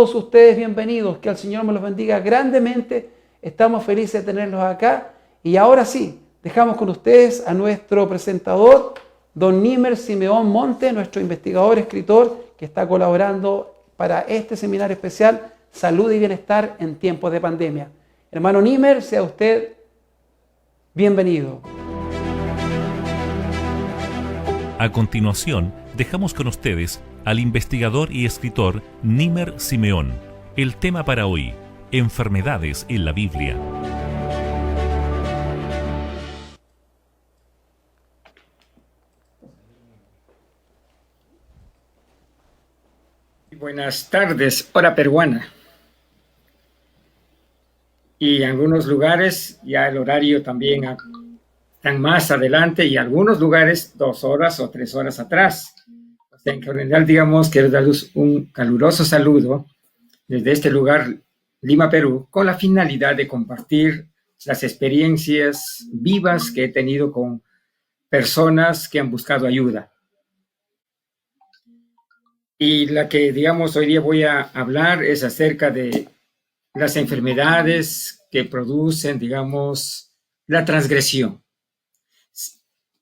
todos ustedes bienvenidos. Que el Señor me los bendiga grandemente. Estamos felices de tenerlos acá. Y ahora sí, dejamos con ustedes a nuestro presentador, don Nímer Simeón Monte, nuestro investigador, escritor, que está colaborando para este seminario especial, Salud y Bienestar en tiempos de pandemia. Hermano Nímer, sea usted bienvenido. A continuación, dejamos con ustedes al investigador y escritor Nímer Simeón. El tema para hoy, enfermedades en la Biblia. Buenas tardes, hora peruana. Y en algunos lugares ya el horario también están más adelante y en algunos lugares 2 horas o 3 horas atrás. O sea, en general, digamos, quiero darles un caluroso saludo desde este lugar, Lima, Perú, con la finalidad de compartir las experiencias vivas que he tenido con personas que han buscado ayuda. Y la que, digamos, hoy día voy a hablar es acerca de las enfermedades que producen, digamos, la transgresión.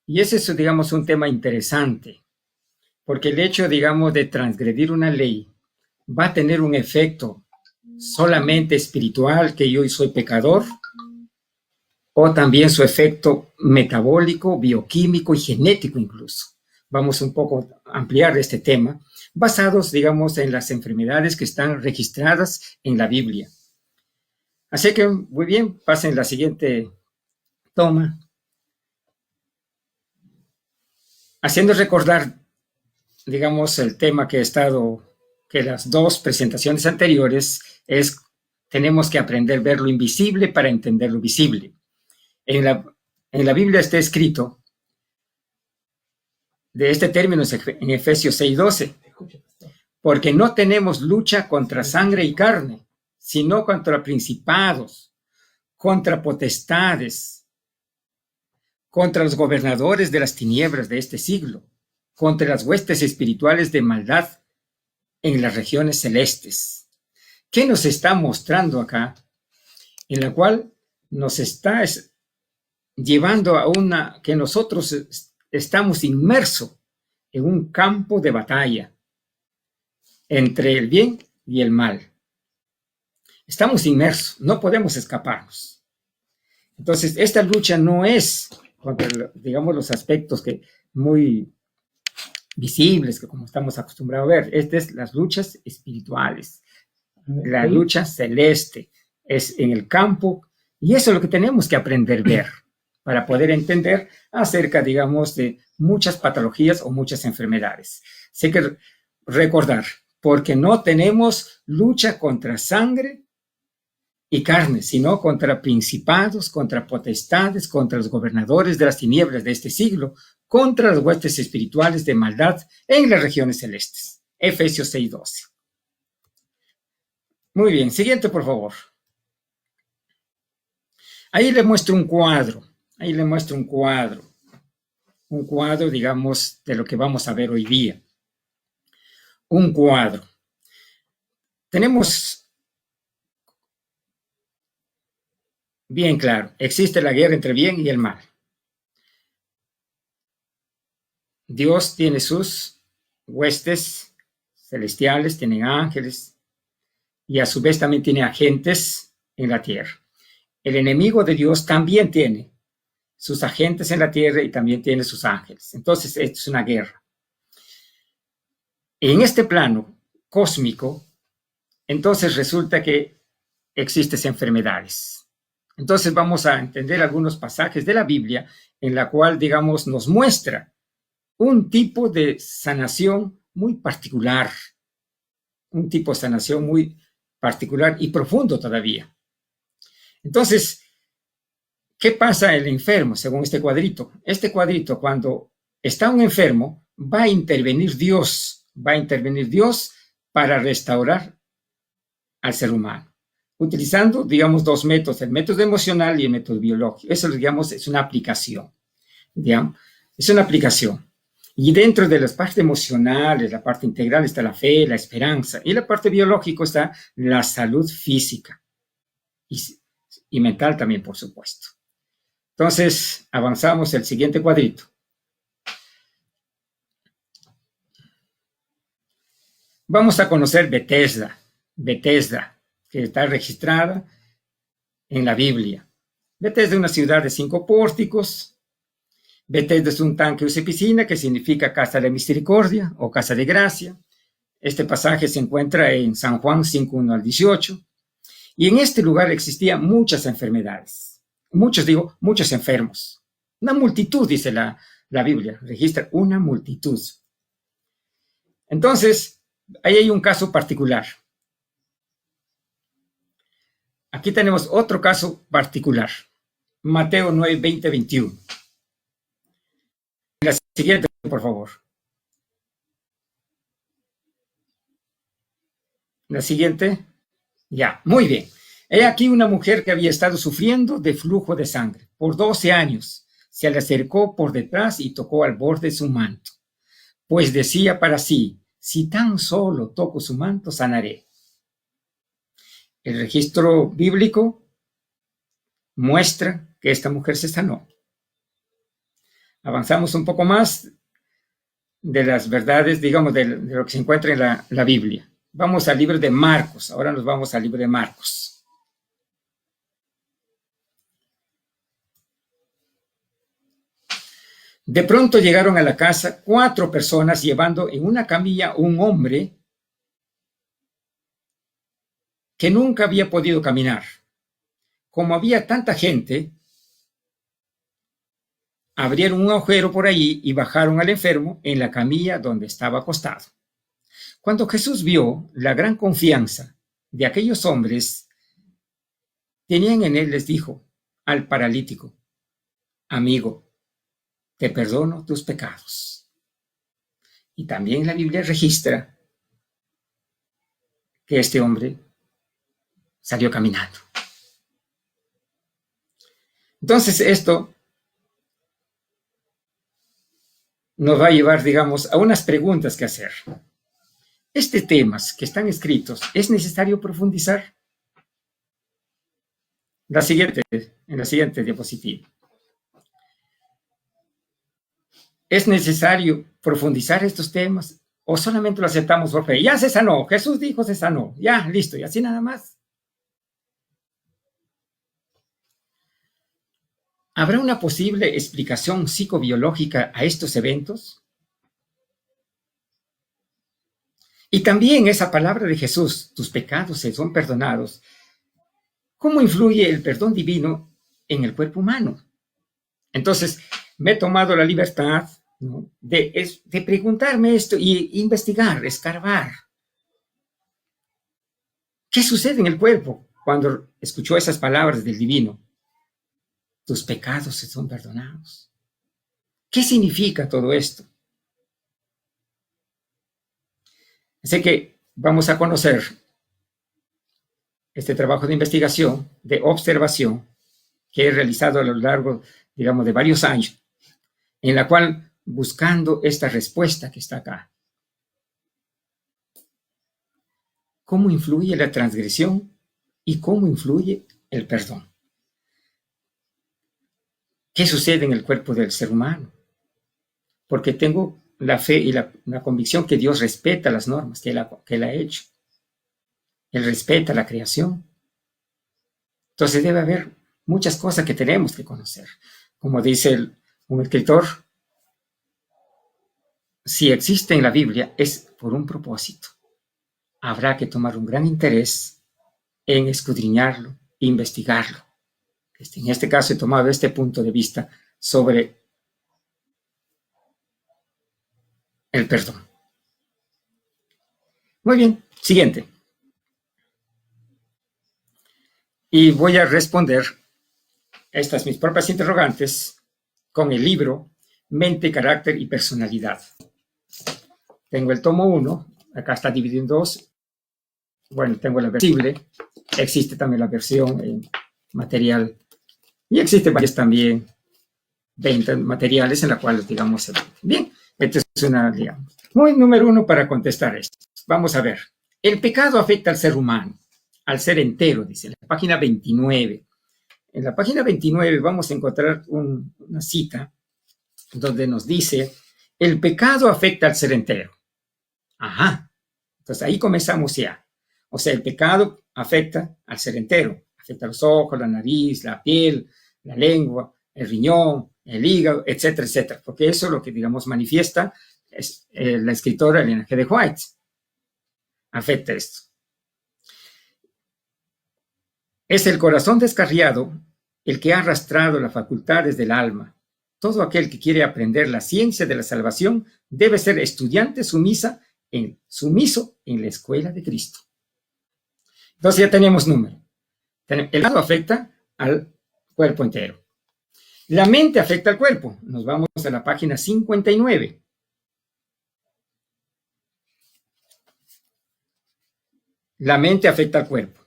Y ese es, digamos, un tema interesante, porque el hecho, digamos, de transgredir una ley va a tener un efecto solamente espiritual, que yo soy pecador, o también su efecto metabólico, bioquímico y genético incluso. Vamos un poco a ampliar este tema, basados, digamos, en las enfermedades que están registradas en la Biblia. Así que, muy bien, pasen la siguiente toma. Haciendo recordar, digamos, el tema que las 2 presentaciones anteriores es, tenemos que aprender a ver lo invisible para entender lo visible. En la Biblia está escrito de este término en Efesios 6:12, porque no tenemos lucha contra sangre y carne, sino contra principados, contra potestades, contra los gobernadores de las tinieblas de este siglo, contra las huestes espirituales de maldad en las regiones celestes. ¿Qué nos está mostrando acá? En la cual nos está llevando a que nosotros estamos inmersos en un campo de batalla entre el bien y el mal. Estamos inmersos, no podemos escaparnos. Entonces, esta lucha no es contra, digamos, los aspectos que muy visibles, que como estamos acostumbrados a ver. Estas es las luchas espirituales, la lucha celeste, es en el campo, y eso es lo que tenemos que aprender a ver para poder entender acerca, digamos, de muchas patologías o muchas enfermedades. Así que recordar, porque no tenemos lucha contra sangre y carne, sino contra principados, contra potestades, contra los gobernadores de las tinieblas de este siglo, contra las huestes espirituales de maldad en las regiones celestes. Efesios 6:12. Muy bien, siguiente, por favor. Ahí le muestro un cuadro. Un cuadro, digamos, de lo que vamos a ver hoy día. Un cuadro. Tenemos bien claro, existe la guerra entre el bien y el mal. Dios tiene sus huestes celestiales, tiene ángeles, y a su vez también tiene agentes en la tierra. El enemigo de Dios también tiene sus agentes en la tierra y también tiene sus ángeles. Entonces, esto es una guerra. En este plano cósmico, entonces resulta que existen enfermedades. Entonces vamos a entender algunos pasajes de la Biblia en la cual, digamos, nos muestra un tipo de sanación muy particular, un tipo de sanación muy particular y profundo todavía. Entonces, ¿qué pasa el enfermo según este cuadrito? Este cuadrito, cuando está un enfermo, va a intervenir Dios para restaurar al ser humano, utilizando, digamos, 2 métodos, el método emocional y el método biológico. Eso, digamos, es una aplicación, digamos, es una aplicación. Y dentro de las partes emocionales, la parte integral está la fe, la esperanza, y la parte biológica está la salud física y mental también, por supuesto. Entonces, avanzamos al siguiente cuadrito. Vamos a conocer Bethesda, que está registrada en la Biblia. Bethesda es una ciudad de 5 pórticos. Bethesda es un tanque o piscina, que significa casa de misericordia o casa de gracia. Este pasaje se encuentra en San Juan 5:1 al 18. Y en este lugar existían muchas enfermedades. Muchos enfermos. Una multitud, dice la Biblia, registra una multitud. Entonces, ahí hay un caso particular. Aquí tenemos otro caso particular. Mateo 9, 20, 21. La siguiente, por favor. La siguiente. Ya, muy bien. He aquí una mujer que había estado sufriendo de flujo de sangre por 12 años. Se le acercó por detrás y tocó al borde de su manto. Pues decía para sí, si tan solo toco su manto, sanaré. El registro bíblico muestra que esta mujer se sanó. Avanzamos un poco más de las verdades, digamos, de lo que se encuentra en la Biblia. Vamos al libro de Marcos. Ahora nos vamos al libro de Marcos. De pronto llegaron a la casa 4 personas llevando en una camilla un hombre que nunca había podido caminar. Como había tanta gente, abrieron un agujero por allí y bajaron al enfermo en la camilla donde estaba acostado. Cuando Jesús vio la gran confianza de aquellos hombres, tenían en él, les dijo al paralítico, amigo, te perdono tus pecados. Y también la Biblia registra que este hombre salió caminando. Entonces esto nos va a llevar, digamos, a unas preguntas que hacer. Estos temas que están escritos, ¿es necesario profundizar? En la siguiente diapositiva. ¿Es necesario profundizar estos temas o solamente lo aceptamos por fe? Ya se sanó, Jesús dijo se sanó, ya, listo, y así nada más. ¿Habrá una posible explicación psicobiológica a estos eventos? Y también esa palabra de Jesús, tus pecados se son perdonados, ¿cómo influye el perdón divino en el cuerpo humano? Entonces, me he tomado la libertad, ¿no?, de preguntarme esto y investigar, escarbar. ¿Qué sucede en el cuerpo cuando escuchó esas palabras del divino? Tus pecados se son perdonados. ¿Qué significa todo esto? Así que vamos a conocer este trabajo de investigación, de observación, que he realizado a lo largo, digamos, de varios años, en la cual buscando esta respuesta que está acá. ¿Cómo influye la transgresión y cómo influye el perdón? ¿Qué sucede en el cuerpo del ser humano? Porque tengo la fe y la convicción que Dios respeta las normas que Él ha hecho. Él respeta la creación. Entonces debe haber muchas cosas que tenemos que conocer. Como dice un escritor, si existe en la Biblia es por un propósito. Habrá que tomar un gran interés en escudriñarlo, investigarlo. En este caso he tomado este punto de vista sobre el perdón. Muy bien, siguiente. Y voy a responder estas mis propias interrogantes con el libro Mente, Carácter y Personalidad. Tengo el tomo 1, acá está dividido en 2. Bueno, tengo la versión visible, existe también la versión en material. Y existen varios también 20 materiales en la cual, digamos, bien, Esta es una, digamos, muy número uno para contestar esto. Vamos a ver. El pecado afecta al ser humano, al ser entero, dice, en la página 29. En la página 29 vamos a encontrar una cita donde nos dice, el pecado afecta al ser entero. Ajá. Entonces ahí comenzamos ya. O sea, el pecado afecta al ser entero. Afecta a los ojos, la nariz, la piel, la lengua, el riñón, el hígado, etcétera, etcétera. Porque eso es lo que, digamos, manifiesta es, la escritora Elena G. de White. Afecta esto. Es el corazón descarriado el que ha arrastrado las facultades del alma. Todo aquel que quiere aprender la ciencia de la salvación debe ser estudiante sumiso en la escuela de Cristo. Entonces ya tenemos número. El pecado afecta al cuerpo entero. La mente afecta al cuerpo. Nos vamos a la página 59. La mente afecta al cuerpo.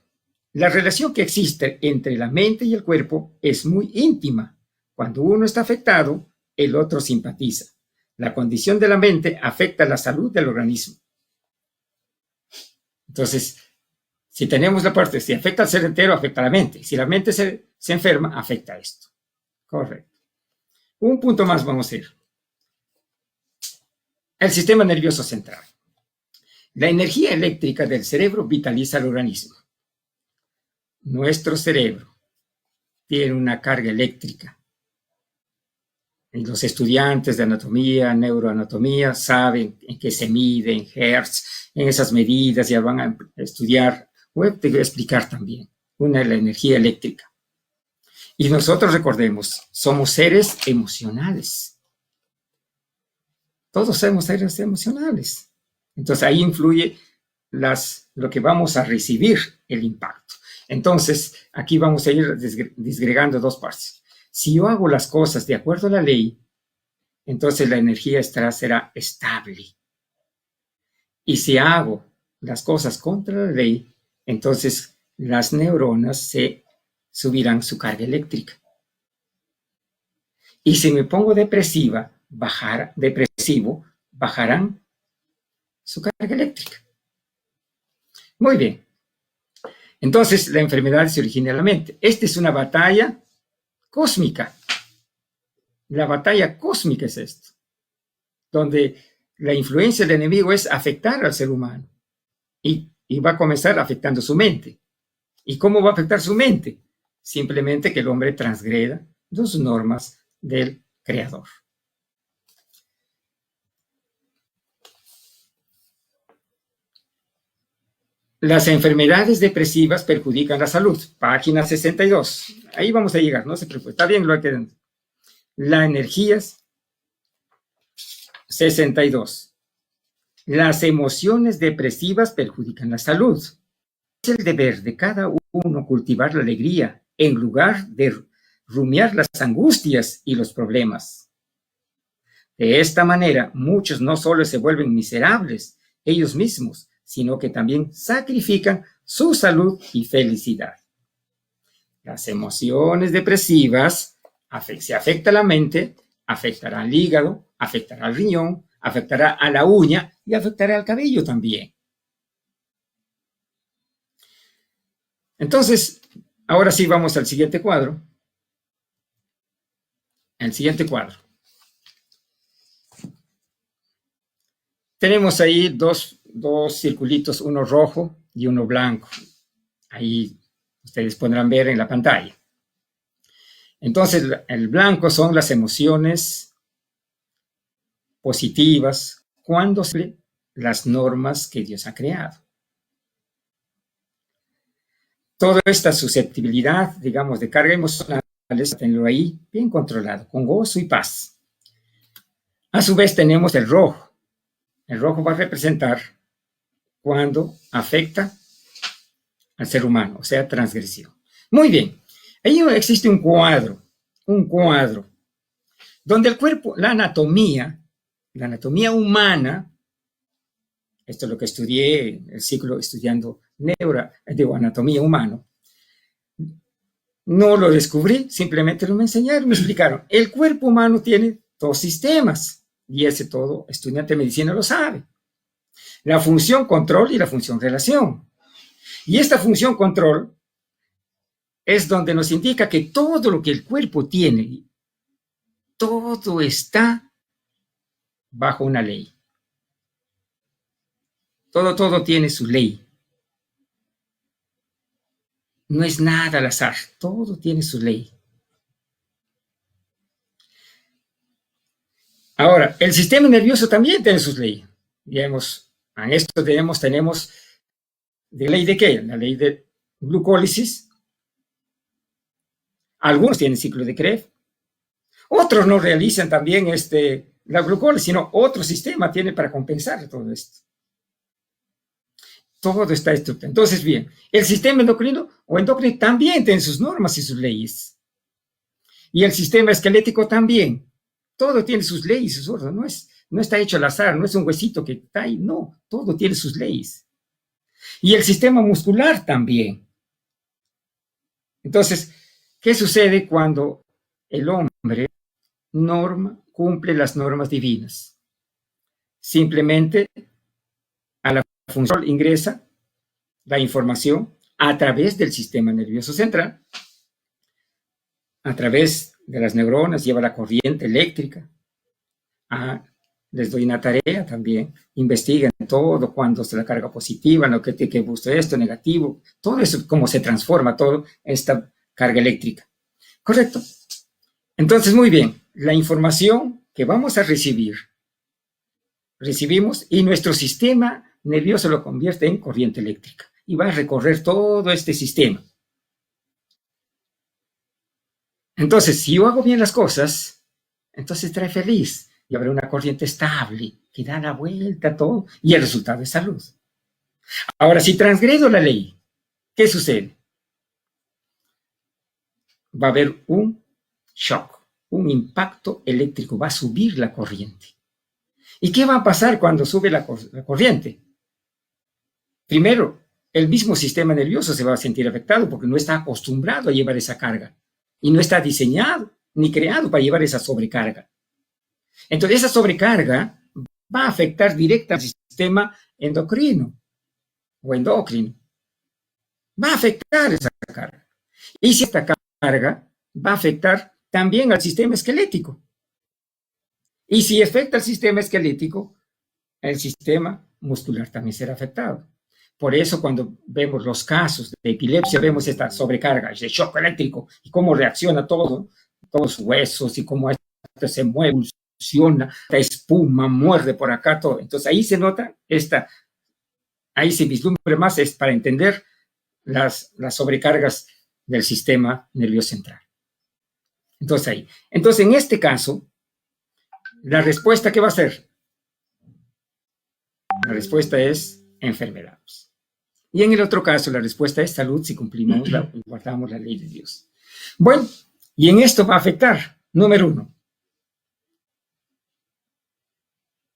La relación que existe entre la mente y el cuerpo es muy íntima. Cuando uno está afectado, el otro simpatiza. La condición de la mente afecta la salud del organismo. Entonces, si tenemos la parte, si afecta al ser entero, afecta a la mente. Si la mente se enferma, afecta a esto. Correcto. Un punto más vamos a ir. El sistema nervioso central. La energía eléctrica del cerebro vitaliza el organismo. Nuestro cerebro tiene una carga eléctrica. Y los estudiantes de anatomía, neuroanatomía, saben en qué se mide, en hertz, en esas medidas, ya van a estudiar. Te voy a explicar también. Una es la energía eléctrica. Y nosotros, recordemos, somos seres emocionales. Todos somos seres emocionales. Entonces ahí influye lo que vamos a recibir, el impacto. Entonces, aquí vamos a ir disgregando dos partes. Si yo hago las cosas de acuerdo a la ley, entonces la energía será estable. Y si hago las cosas contra la ley, entonces las neuronas se subirán su carga eléctrica. Y si me pongo depresivo, bajarán su carga eléctrica. Muy bien. Entonces, la enfermedad se origina en la mente. Esta es una batalla cósmica. La batalla cósmica es esto, donde la influencia del enemigo es afectar al ser humano. Y va a comenzar afectando su mente. ¿Y cómo va a afectar su mente? Simplemente que el hombre transgreda las normas del Creador. Las enfermedades depresivas perjudican la salud. Página 62. Ahí vamos a llegar, no se preocupe. Está bien lo que quedan. La energía 62. Las emociones depresivas perjudican la salud. Es el deber de cada uno cultivar la alegría en lugar de rumiar las angustias y los problemas. De esta manera, muchos no solo se vuelven miserables ellos mismos, sino que también sacrifican su salud y felicidad. Las emociones depresivas, si afecta a la mente, afectará al hígado, afectará al riñón, afectará a la uña y afectará al cabello también. Entonces, ahora sí vamos al siguiente cuadro. El siguiente cuadro. Tenemos ahí dos circulitos, uno rojo y uno blanco. Ahí ustedes podrán ver en la pantalla. Entonces, el blanco son las emociones positivas cuando se las normas que Dios ha creado. Toda esta susceptibilidad, digamos, de carga emocional, tenerlo ahí bien controlado, con gozo y paz. A su vez tenemos el rojo. El rojo va a representar cuando afecta al ser humano, o sea, transgresión. Muy bien, ahí existe un cuadro, donde el cuerpo, la anatomía humana, esto es lo que estudié el ciclo estudiando anatomía humana, no lo descubrí, simplemente me enseñaron, me explicaron. El cuerpo humano tiene dos sistemas, y ese todo estudiante de medicina lo sabe. La función control y la función relación. Y esta función control es donde nos indica que todo lo que el cuerpo tiene, todo está bajo una ley. Todo tiene su ley. No es nada al azar, todo tiene su ley. Ahora, el sistema nervioso también tiene sus leyes. Digamos, en esto tenemos ¿de ley de qué? La ley de glucólisis. Algunos tienen ciclo de Krebs. Otros no realizan también la glucólisis, sino otro sistema tiene para compensar todo esto. Todo está estructurado. Entonces, bien, el sistema endocrino también tiene sus normas y sus leyes. Y el sistema esquelético también. Todo tiene sus leyes y sus órdenes. No está hecho al azar, no es un huesito que está ahí. No, todo tiene sus leyes. Y el sistema muscular también. Entonces, ¿qué sucede cuando el hombre cumple las normas divinas? Simplemente a la función ingresa la información a través del sistema nervioso central, a través de las neuronas, lleva la corriente eléctrica. Les doy una tarea también, investiguen todo, cuando se la carga positiva, lo que gusta esto, negativo, todo eso, cómo se transforma todo esta carga eléctrica. ¿Correcto? Entonces, muy bien, la información que vamos a recibimos y nuestro sistema nervioso lo convierte en corriente eléctrica y va a recorrer todo este sistema. Entonces, si yo hago bien las cosas, entonces estaré feliz y habrá una corriente estable que da la vuelta a todo y el resultado es salud. Ahora, si transgredo la ley, ¿qué sucede? Va a haber un shock, un impacto eléctrico, va a subir la corriente. ¿Y qué va a pasar cuando sube la corriente? Primero, el mismo sistema nervioso se va a sentir afectado porque no está acostumbrado a llevar esa carga y no está diseñado ni creado para llevar esa sobrecarga. Entonces, esa sobrecarga va a afectar directamente al sistema endocrino o endocrino. Va a afectar esa carga. Y si esta carga va a afectar también al sistema esquelético. Y si afecta al sistema esquelético, el sistema muscular también será afectado. Por eso cuando vemos los casos de epilepsia, vemos esta sobrecarga, ese shock eléctrico, y cómo reacciona todos los huesos, y cómo esto se mueve, funciona, esta espuma, muerde por acá, todo. Entonces ahí se nota, ahí se vislumbra más, es para entender las sobrecargas del sistema nervioso central. Entonces ahí. Entonces en este caso, la respuesta, ¿qué va a ser? La respuesta es enfermedades. Y en el otro caso, la respuesta es salud si cumplimos y guardamos la ley de Dios. Bueno, y en esto va a afectar, número 1,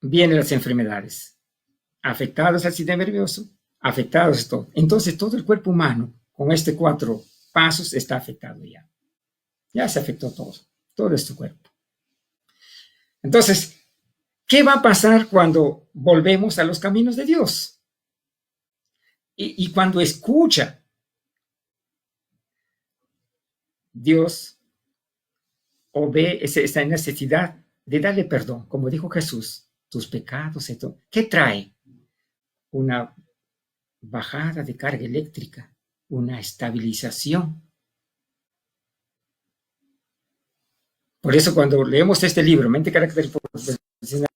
vienen las enfermedades. Afectados al sistema nervioso, afectados a todo. Entonces, todo el cuerpo humano, con 4 pasos, está afectado ya. Ya se afectó todo este cuerpo. Entonces, ¿qué va a pasar cuando volvemos a los caminos de Dios? Y cuando escucha Dios o ve esa necesidad de darle perdón, como dijo Jesús, tus pecados, ¿qué trae? Una bajada de carga eléctrica, una estabilización. Por eso cuando leemos este libro, Mente, Carácter y Personalidad,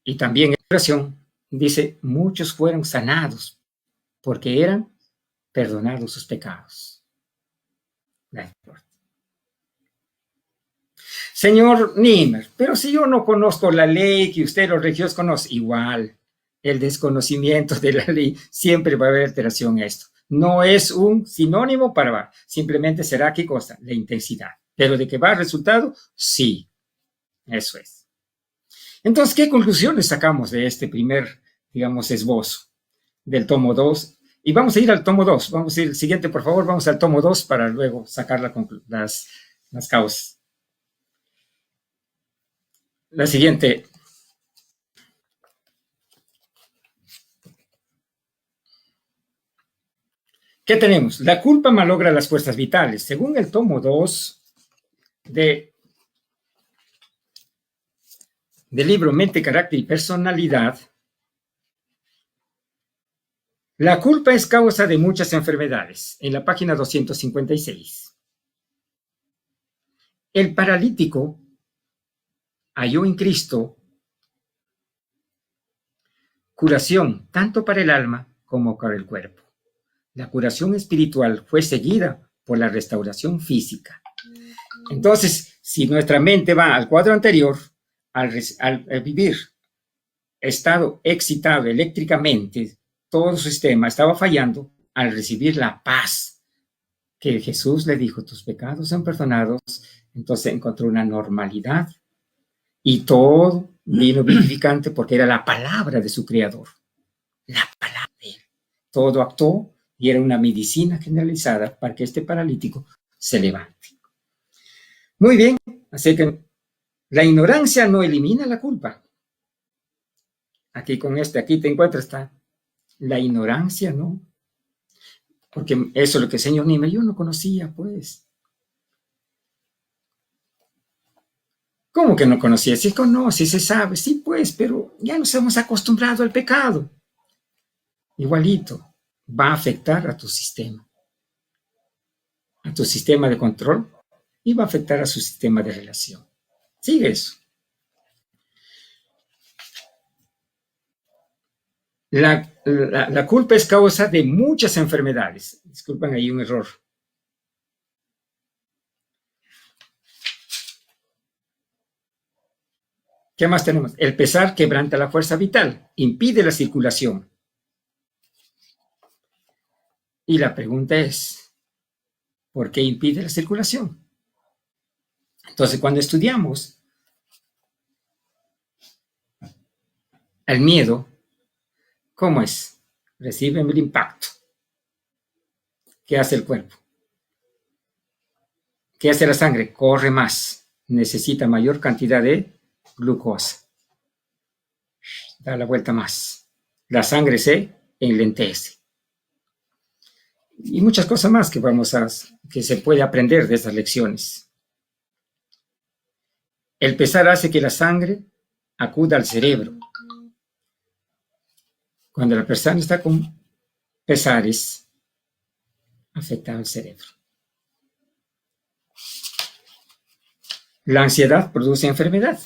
y también en oración, dice, muchos fueron sanados porque eran perdonados sus pecados. Señor Niemer, pero si yo no conozco la ley que usted los religiosos conoce, igual, el desconocimiento de la ley, siempre va a haber alteración a esto. No es un sinónimo para, simplemente será, ¿qué cosa? La intensidad. Pero de que va a resultado, sí, eso es. Entonces, ¿qué conclusiones sacamos de este primer, digamos, esbozo del tomo 2? Y vamos a ir al tomo 2. Vamos a ir, el siguiente, por favor, vamos al tomo 2 para luego sacar las causas. la siguiente. ¿Qué tenemos? La culpa malogra las fuerzas vitales. Según el tomo 2 del libro Mente, Carácter y Personalidad, la culpa es causa de muchas enfermedades, en la página 256. El paralítico halló en Cristo curación tanto para el alma como para el cuerpo. La curación espiritual fue seguida por la restauración física. Entonces, si nuestra mente va al cuadro anterior, al vivir estado excitado eléctricamente, todo su sistema estaba fallando, al recibir la paz que Jesús le dijo, tus pecados son perdonados, entonces encontró una normalidad y todo vino vivificante porque era la palabra de su Creador. La palabra de él. Todo actuó y era una medicina generalizada para que este paralítico se levante. Muy bien, así que la ignorancia no elimina la culpa. Aquí aquí te encuentras, está la ignorancia, ¿no? Porque eso es lo que el señor Niemer, yo no conocía, pues. ¿Cómo que no conocía? Sí conoce, se sabe, sí, pues, pero ya nos hemos acostumbrado al pecado. Igualito, va a afectar a tu sistema de control y va a afectar a su sistema de relación. Sigue eso. La culpa es causa de muchas enfermedades. Disculpen, ahí un error. ¿Qué más tenemos? El pesar quebranta la fuerza vital, impide la circulación. Y la pregunta es, ¿por qué impide la circulación? Entonces, cuando estudiamos el miedo, ¿cómo es? Recibe el impacto. ¿Qué hace el cuerpo? ¿Qué hace la sangre? Corre más. Necesita mayor cantidad de glucosa. Da la vuelta más. La sangre se enlentece. Y muchas cosas más que se puede aprender de estas lecciones. El pesar hace que la sangre acuda al cerebro. Cuando la persona está con pesares, afecta al cerebro. La ansiedad produce enfermedad.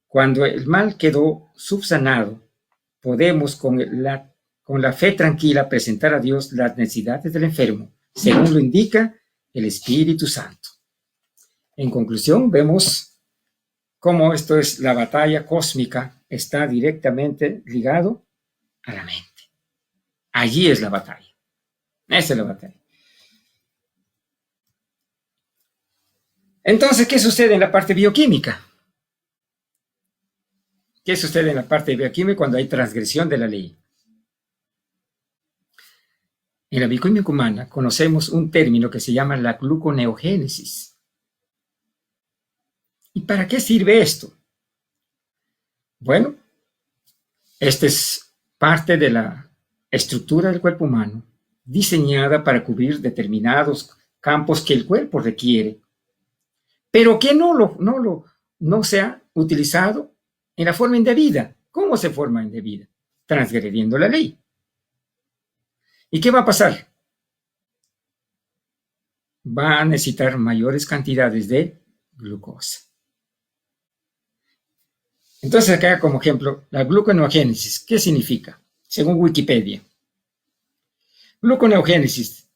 Cuando el mal quedó subsanado, podemos con la fe tranquila presentar a Dios las necesidades del enfermo, según lo indica el Espíritu Santo. En conclusión, vemos cómo esto es la batalla cósmica, está directamente ligado a la mente. Allí es la batalla. Esa es la batalla. Entonces, ¿qué sucede en la parte bioquímica? ¿Qué sucede en la parte bioquímica cuando hay transgresión de la ley? En la bioquímica humana conocemos un término que se llama la gluconeogénesis. ¿Y para qué sirve esto? Bueno, esta es parte de la estructura del cuerpo humano diseñada para cubrir determinados campos que el cuerpo requiere, pero que no se ha utilizado en la forma indebida. ¿Cómo se forma indebida? Transgrediendo la ley. ¿Y qué va a pasar? Va a necesitar mayores cantidades de glucosa. Entonces acá como ejemplo, la gluconeogénesis, ¿qué significa? Según Wikipedia. Gluconeogénesis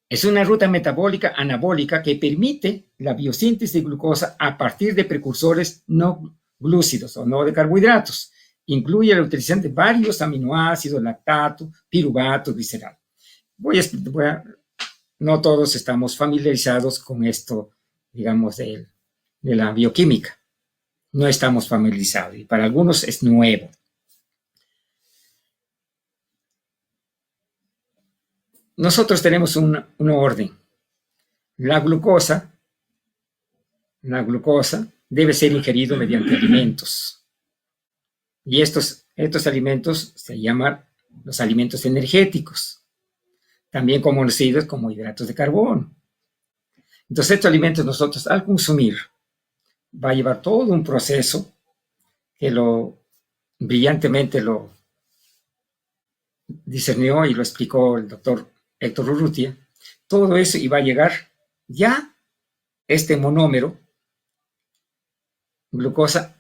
es una ruta metabólica anabólica que permite la biosíntesis de glucosa a partir de precursores no glúcidos o no de carbohidratos. Incluye la utilización de varios aminoácidos, lactato, piruvato, glicerol. No todos estamos familiarizados con esto, digamos, de la bioquímica. No estamos familiarizados y para algunos es nuevo. Nosotros tenemos un orden. La glucosa debe ser ingerido mediante alimentos. Y estos alimentos se llaman los alimentos energéticos, también conocidos como hidratos de carbono. Entonces, estos alimentos nosotros al consumir va a llevar todo un proceso que brillantemente lo discernió y lo explicó el doctor Héctor Urrutia. Todo eso y va a llegar ya este monómero, glucosa,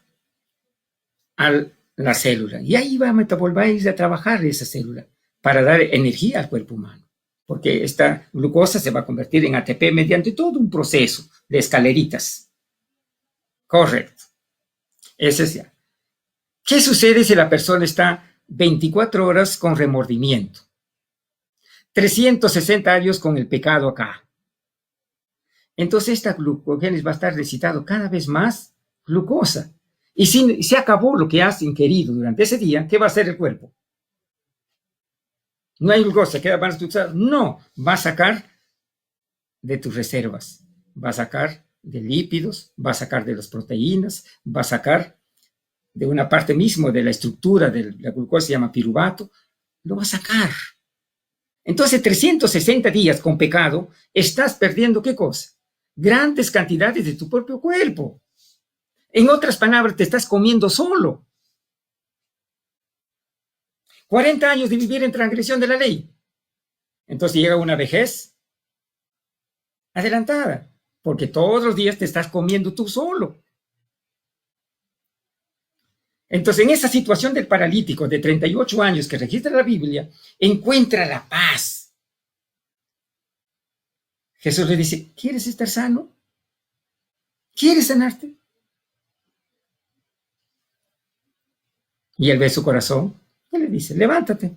a la célula. Y ahí va a ir a trabajar esa célula para dar energía al cuerpo humano. Porque esta glucosa se va a convertir en ATP mediante todo un proceso de escaleritas. Correcto. Ese es ya. ¿Qué sucede si la persona está 24 horas con remordimiento? 360 años con el pecado acá. Entonces esta glucogénesis va a estar recitado cada vez más glucosa. Y si se acabó lo que has ingerido durante ese día, ¿qué va a hacer el cuerpo? No hay glucosa, queda más glucosa. No, va a sacar de tus reservas, va a sacar de lípidos, va a sacar de las proteínas, va a sacar de una parte mismo de la estructura de la glucosa, se llama piruvato, lo va a sacar. Entonces, 360 días con pecado, estás perdiendo ¿qué cosa? Grandes cantidades de tu propio cuerpo. En otras palabras, te estás comiendo solo. 40 años de vivir en transgresión de la ley. Entonces llega una vejez adelantada, porque todos los días te estás comiendo tú solo. Entonces, en esa situación del paralítico de 38 años que registra la Biblia, encuentra la paz. Jesús le dice, ¿quieres estar sano? ¿Quieres sanarte? Y él ve su corazón y le dice, levántate.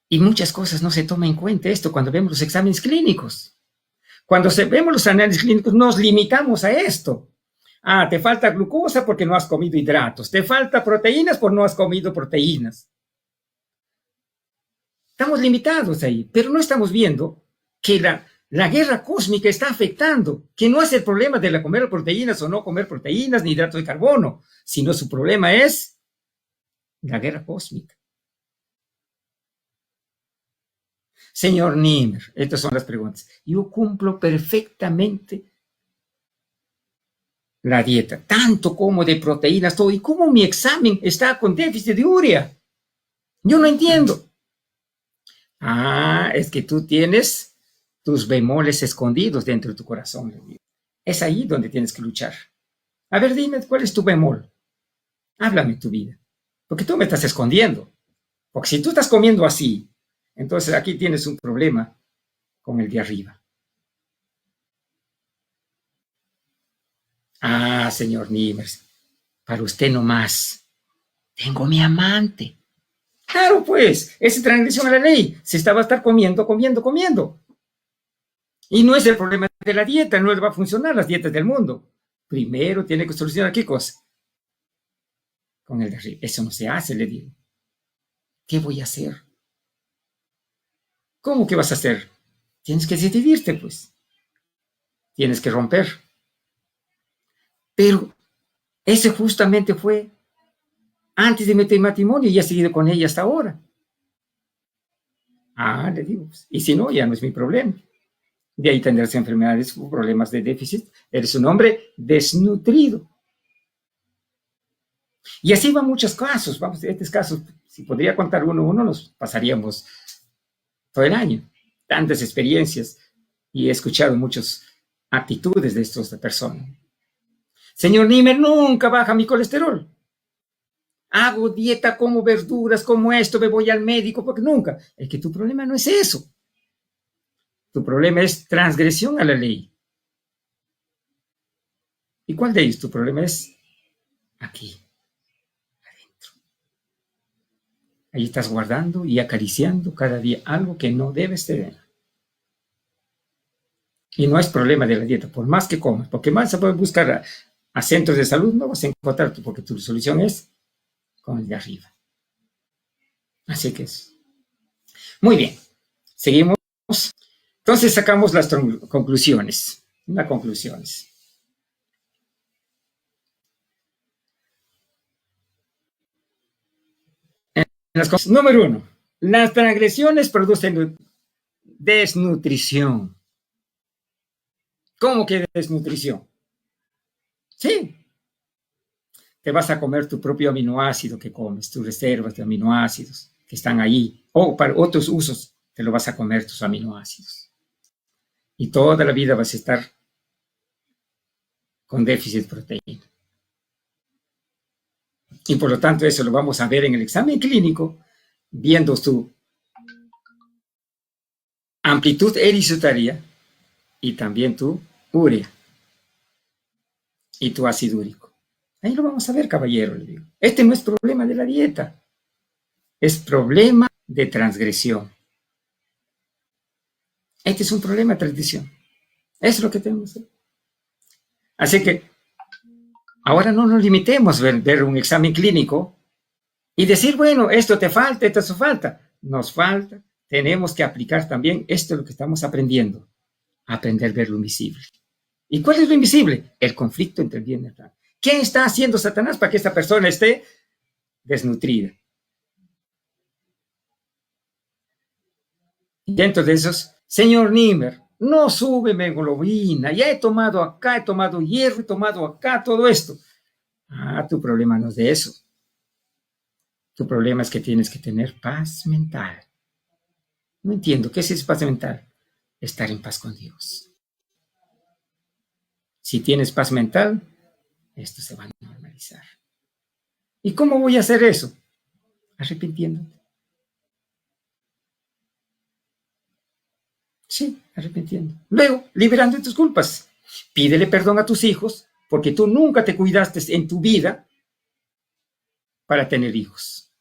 Y muchas cosas no se toman en cuenta esto cuando vemos los exámenes clínicos. Cuando vemos los análisis clínicos nos limitamos a esto. Ah, te falta glucosa porque no has comido hidratos. Te falta proteínas porque no has comido proteínas. Estamos limitados ahí, pero no estamos viendo que la guerra cósmica está afectando, que no es el problema de la comer proteínas o no comer proteínas ni hidratos de carbono, sino su problema es la guerra cósmica. Señor Niemer, estas son las preguntas. Yo cumplo perfectamente la dieta, tanto como de proteínas, todo. ¿Y cómo mi examen está con déficit de urea? Yo no entiendo. Ah, es que tú tienes tus bemoles escondidos dentro de tu corazón. Es ahí donde tienes que luchar. A ver, dime, ¿cuál es tu bemol? Háblame tu vida. Porque tú me estás escondiendo. Porque si tú estás comiendo así, entonces aquí tienes un problema con el de arriba. Ah, señor Niemers, para usted no más. Tengo mi amante. Claro, pues, esa transgresión a la ley. Se va a estar comiendo. Y no es el problema de la dieta, no le va a funcionar las dietas del mundo. Primero tiene que solucionar ¿qué cosa? Con el de arriba. Eso no se hace, le digo. ¿Qué voy a hacer? ¿Cómo que vas a hacer? Tienes que decidirte, pues. Tienes que romper. Pero ese justamente fue antes de meter matrimonio y ha seguido con ella hasta ahora. Ah, le digo, pues, y si no, ya no es mi problema. De ahí tendrás enfermedades o problemas de déficit. Eres un hombre desnutrido. Y así van muchos casos. Vamos, estos casos, si podría contar uno, nos pasaríamos todo el año. Tantas experiencias y he escuchado muchas actitudes de estas personas. Señor Niemer, nunca baja mi colesterol. Hago dieta, como verduras, como esto, me voy al médico, porque nunca. Es que tu problema no es eso. Tu problema es transgresión a la ley. ¿Y cuál de ellos? Tu problema es aquí, adentro. Ahí estás guardando y acariciando cada día algo que no debes tener. Y no es problema de la dieta, por más que comas, porque más se puede buscar a centros de salud, no vas a encontrar, porque tu solución es con el de arriba. Así que es. Muy bien, seguimos. Entonces sacamos las conclusiones. Las conclusiones. Número 1. Las transgresiones producen desnutrición. ¿Cómo que desnutrición? Sí. Te vas a comer tu propio aminoácido que comes, tus reservas de aminoácidos que están ahí. O para otros usos te lo vas a comer tus aminoácidos. Y toda la vida vas a estar con déficit de proteína. Y por lo tanto eso lo vamos a ver en el examen clínico, viendo su amplitud erisitaria y también tu urea y tu ácido úrico. Ahí lo vamos a ver, caballero, le digo. Este no es problema de la dieta, es problema de transgresión. Este es un problema de transgresión. Eso es lo que tenemos. Así que ahora no nos limitemos a ver un examen clínico y decir, bueno, esto te falta, esto te falta. Nos falta. Tenemos que aplicar también esto lo que estamos aprendiendo. Aprender a ver lo invisible. ¿Y cuál es lo invisible? El conflicto entre el bien y el mal. ¿Qué está haciendo Satanás para que esta persona esté desnutrida? Y dentro de esos, señor Niemer, no sube mi hemoglobina, ya he tomado acá, he tomado hierro, he tomado acá, todo esto. Ah, tu problema no es de eso. Tu problema es que tienes que tener paz mental. No entiendo, ¿qué es paz mental? Estar en paz con Dios. Si tienes paz mental, esto se va a normalizar. ¿Y cómo voy a hacer eso? Arrepintiéndote. Sí, arrepintiendo. Luego, liberando tus culpas. Pídele perdón a tus hijos, porque tú nunca te cuidaste en tu vida para tener hijos.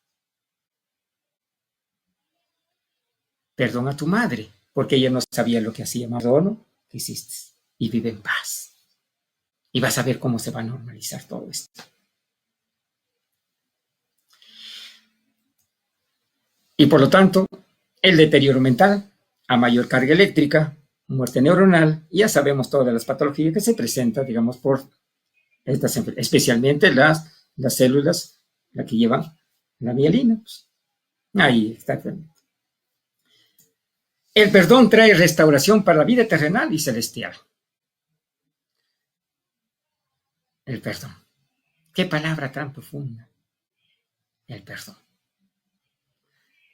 Perdón a tu madre, porque ella no sabía lo que hacía. Perdono, ¿qué hiciste? Y vive en paz. Y vas a ver cómo se va a normalizar todo esto. Y por lo tanto, el deterioro mental, a mayor carga eléctrica, muerte neuronal, ya sabemos todas las patologías que se presentan, digamos, por estas, especialmente las células, las que llevan la mielina. Pues. Ahí está. El perdón trae restauración para la vida terrenal y celestial. El perdón. Qué palabra tan profunda. El perdón.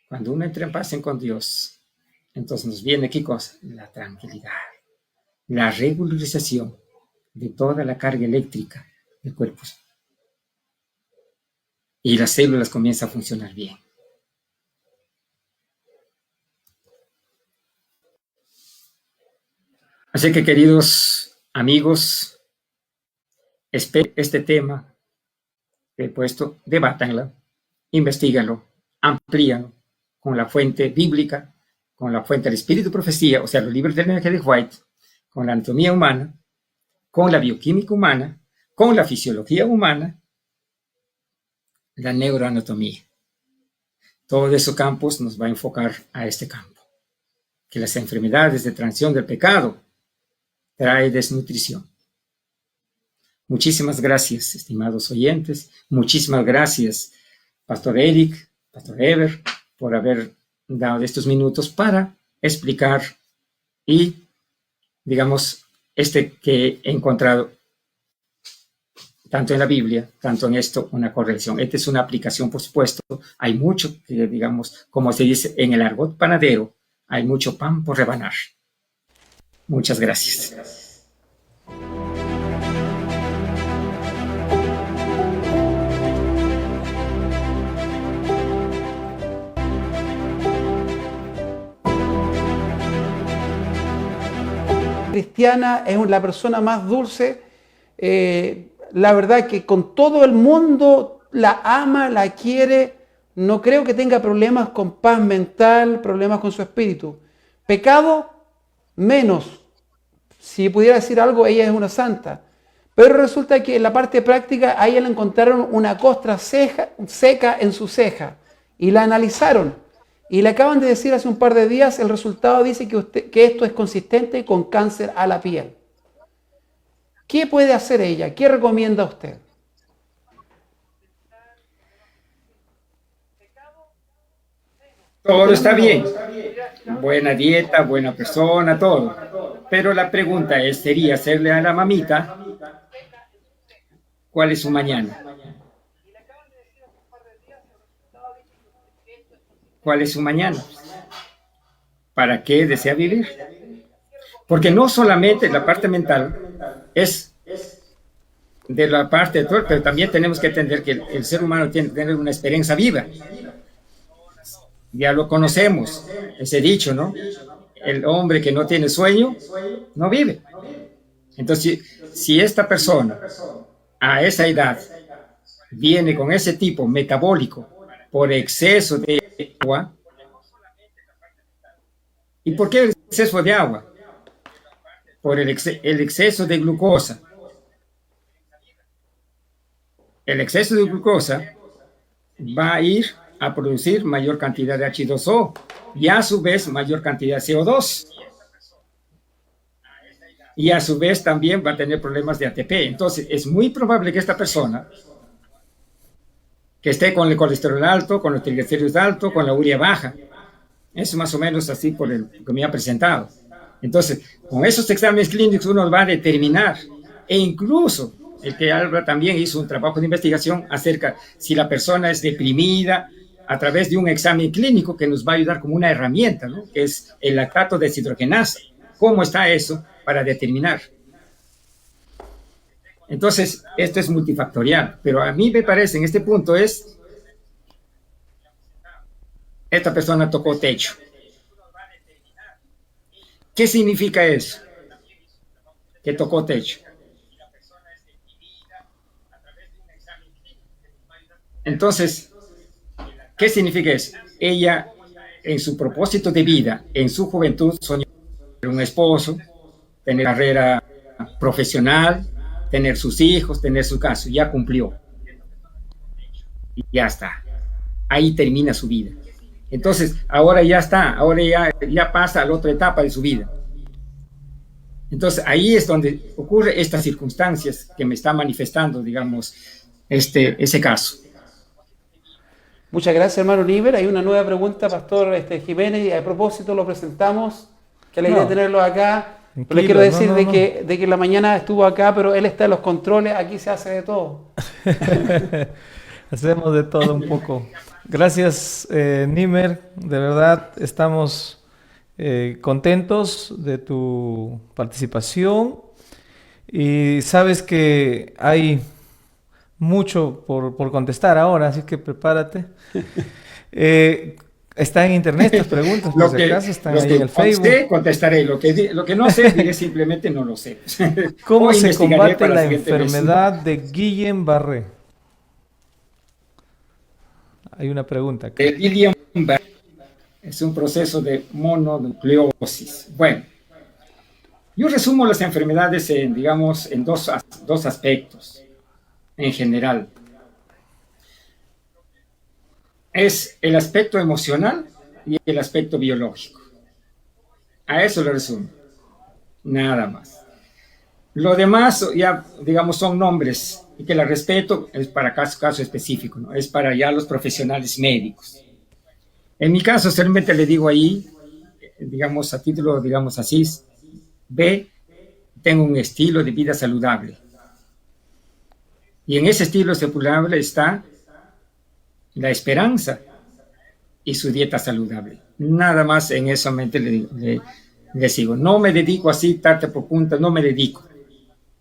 Cuando uno entra en paz con Dios, entonces nos viene, ¿qué cosa? La tranquilidad, la regularización de toda la carga eléctrica del cuerpo. Y las células comienzan a funcionar bien. Así que, queridos amigos, este tema que he puesto, debátanlo, investíganlo, amplíanlo con la fuente bíblica, con la fuente del espíritu profecía, o sea, los libros de Ellen G. White, con la anatomía humana, con la bioquímica humana, con la fisiología humana, la neuroanatomía. Todo esos campos nos va a enfocar a este campo, que las enfermedades de transición del pecado trae desnutrición. Muchísimas gracias, estimados oyentes. Muchísimas gracias, Pastor Eric, Pastor Ever, por haber dado estos minutos para explicar y, digamos, que he encontrado tanto en la Biblia, tanto en esto, una correlación. Esta es una aplicación, por supuesto. Hay mucho que, digamos, como se dice en el argot panadero, hay mucho pan por rebanar. Muchas gracias. Cristiana es la persona más dulce. La verdad que con todo el mundo la ama, la quiere. No creo que tenga problemas con paz mental, problemas con su espíritu. Pecado, menos. Si pudiera decir algo, ella es una santa. Pero resulta que en la parte práctica a ella le encontraron una costra seca en su ceja y la analizaron. Y le acaban de decir hace un par de días, el resultado dice que esto es consistente con cáncer a la piel. ¿Qué puede hacer ella? ¿Qué recomienda usted? Todo está bien. Buena dieta, buena persona, todo. Pero la pregunta sería hacerle a la mamita, ¿cuál es su mañana? ¿Cuál es su mañana? ¿Para qué desea vivir? Porque no solamente la parte mental es de la parte de todo, pero también tenemos que entender que el ser humano tiene que tener una experiencia viva. Ya lo conocemos, ese dicho, ¿no? El hombre que no tiene sueño, no vive. Entonces, si esta persona a esa edad viene con ese tipo metabólico por exceso de agua, ¿y por qué el exceso de agua? Por el exceso de glucosa. El exceso de glucosa va a ir a producir mayor cantidad de H2O y a su vez mayor cantidad de CO2. Y a su vez también va a tener problemas de ATP. Entonces, es muy probable que esta persona que esté con el colesterol alto, con los triglicéridos altos, con la urea baja. Eso más o menos así por el que me ha presentado. Entonces, con esos exámenes clínicos uno va a determinar, e incluso el que habla también hizo un trabajo de investigación acerca si la persona es deprimida a través de un examen clínico que nos va a ayudar como una herramienta, ¿no? Que es el lactato deshidrogenasa. ¿Cómo está eso para determinar? Entonces, esto es multifactorial, pero a mí me parece en este punto esta persona tocó techo. ¿Qué significa eso? Que tocó techo. Entonces, ¿qué significa eso? Ella, en su propósito de vida, en su juventud, soñó tener un esposo, tener carrera profesional, tener sus hijos, tener su casa. Ya cumplió. Y ya está. Ahí termina su vida. Entonces, ahora ya está, ahora ya pasa a la otra etapa de su vida. Entonces, ahí es donde ocurre estas circunstancias que me está manifestando, digamos, ese caso. Muchas gracias, hermano Níver. Hay una nueva pregunta, Pastor Jiménez, y a propósito lo presentamos, que le de tenerlo acá. Pero le quiero decir de que en la mañana estuvo acá, pero él está en los controles, aquí se hace de todo. Hacemos de todo un poco. Gracias, Nímer. De verdad, estamos contentos de tu participación. Y sabes que hay mucho por contestar ahora, así que prepárate. Está en internet estas preguntas, por si acaso están ahí en el Facebook. Contestaré. Lo que no sé, diré simplemente no lo sé. ¿Cómo se combate la enfermedad de Guillain-Barré? Hay una pregunta. El Guillain-Barré es un proceso de mononucleosis. Bueno, yo resumo las enfermedades en dos aspectos en general. Es el aspecto emocional y el aspecto biológico. A eso lo resumo. Nada más. Lo demás ya, digamos, son nombres y que la respeto es para caso específico, ¿no? Es para ya los profesionales médicos. En mi caso, solamente le digo ahí, digamos, a título, digamos así, tengo un estilo de vida saludable. Y en ese estilo saludable está la esperanza y su dieta saludable. Nada más en eso mente le sigo. No me dedico así, tarta por punta, no me dedico.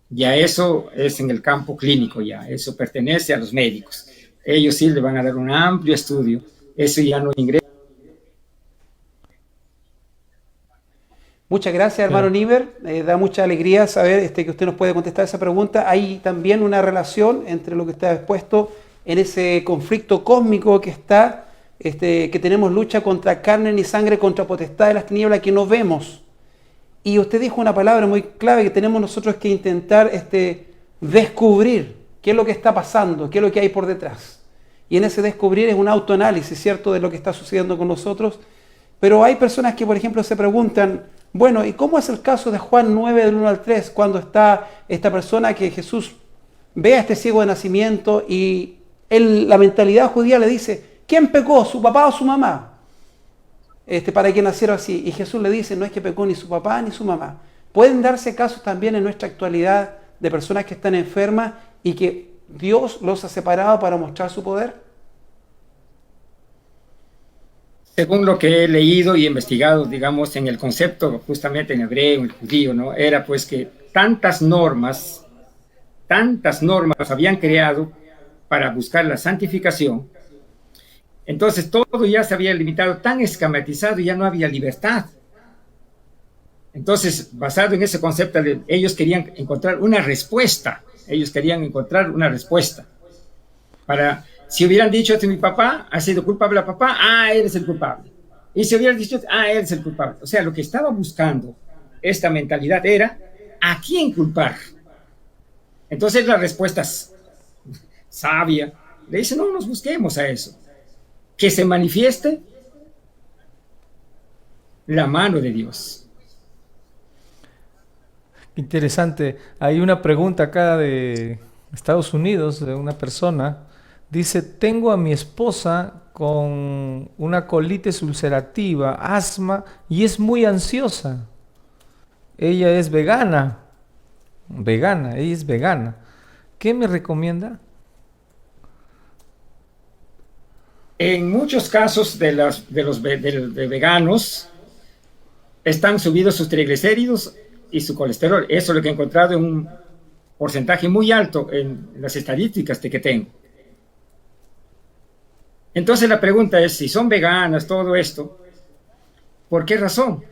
Ya eso es en el campo clínico, ya eso pertenece a los médicos. Ellos sí le van a dar un amplio estudio. Eso ya no ingresa. Muchas gracias, hermano Níver. Da mucha alegría saber que usted nos puede contestar esa pregunta. Hay también una relación entre lo que está expuesto en ese conflicto cósmico que está, que tenemos lucha contra carne ni sangre, contra potestad de las tinieblas que no vemos. Y usted dijo una palabra muy clave que tenemos nosotros que intentar descubrir qué es lo que está pasando, qué es lo que hay por detrás. Y en ese descubrir es un autoanálisis, ¿cierto?, de lo que está sucediendo con nosotros. Pero hay personas que, por ejemplo, se preguntan, bueno, ¿y cómo es el caso de Juan 9, del 1 al 3, cuando está esta persona que Jesús ve a este ciego de nacimiento y la mentalidad judía le dice, ¿quién pecó, su papá o su mamá? Para que naciera así. Y Jesús le dice, no es que pecó ni su papá ni su mamá. Pueden darse casos también en nuestra actualidad de personas que están enfermas y que Dios los ha separado para mostrar su poder. Según lo que he leído y investigado, digamos, en el concepto justamente en hebreo, en el judío, ¿no? Era pues que tantas normas habían creado para buscar la santificación. Entonces todo ya se había limitado, tan esquematizado, y ya no había libertad. Entonces, basado en ese concepto, ellos querían encontrar una respuesta. Para, si hubieran dicho, mi papá ha sido culpable a papá, él es el culpable. Y si hubieran dicho, él es el culpable. O sea, lo que estaba buscando esta mentalidad era, ¿a quién culpar? Entonces la respuesta sabia le dice, no nos busquemos a eso. Que se manifieste la mano de Dios. Interesante. Hay una pregunta acá de Estados Unidos de una persona. Dice, tengo a mi esposa con una colitis ulcerativa, asma y es muy ansiosa. Ella es vegana. Ella es vegana. ¿Qué me recomienda? En muchos casos de veganos están subidos sus triglicéridos y su colesterol. Eso es lo que he encontrado en un porcentaje muy alto en las estadísticas que tengo. Entonces la pregunta es, si son veganas, todo esto, ¿por qué razón?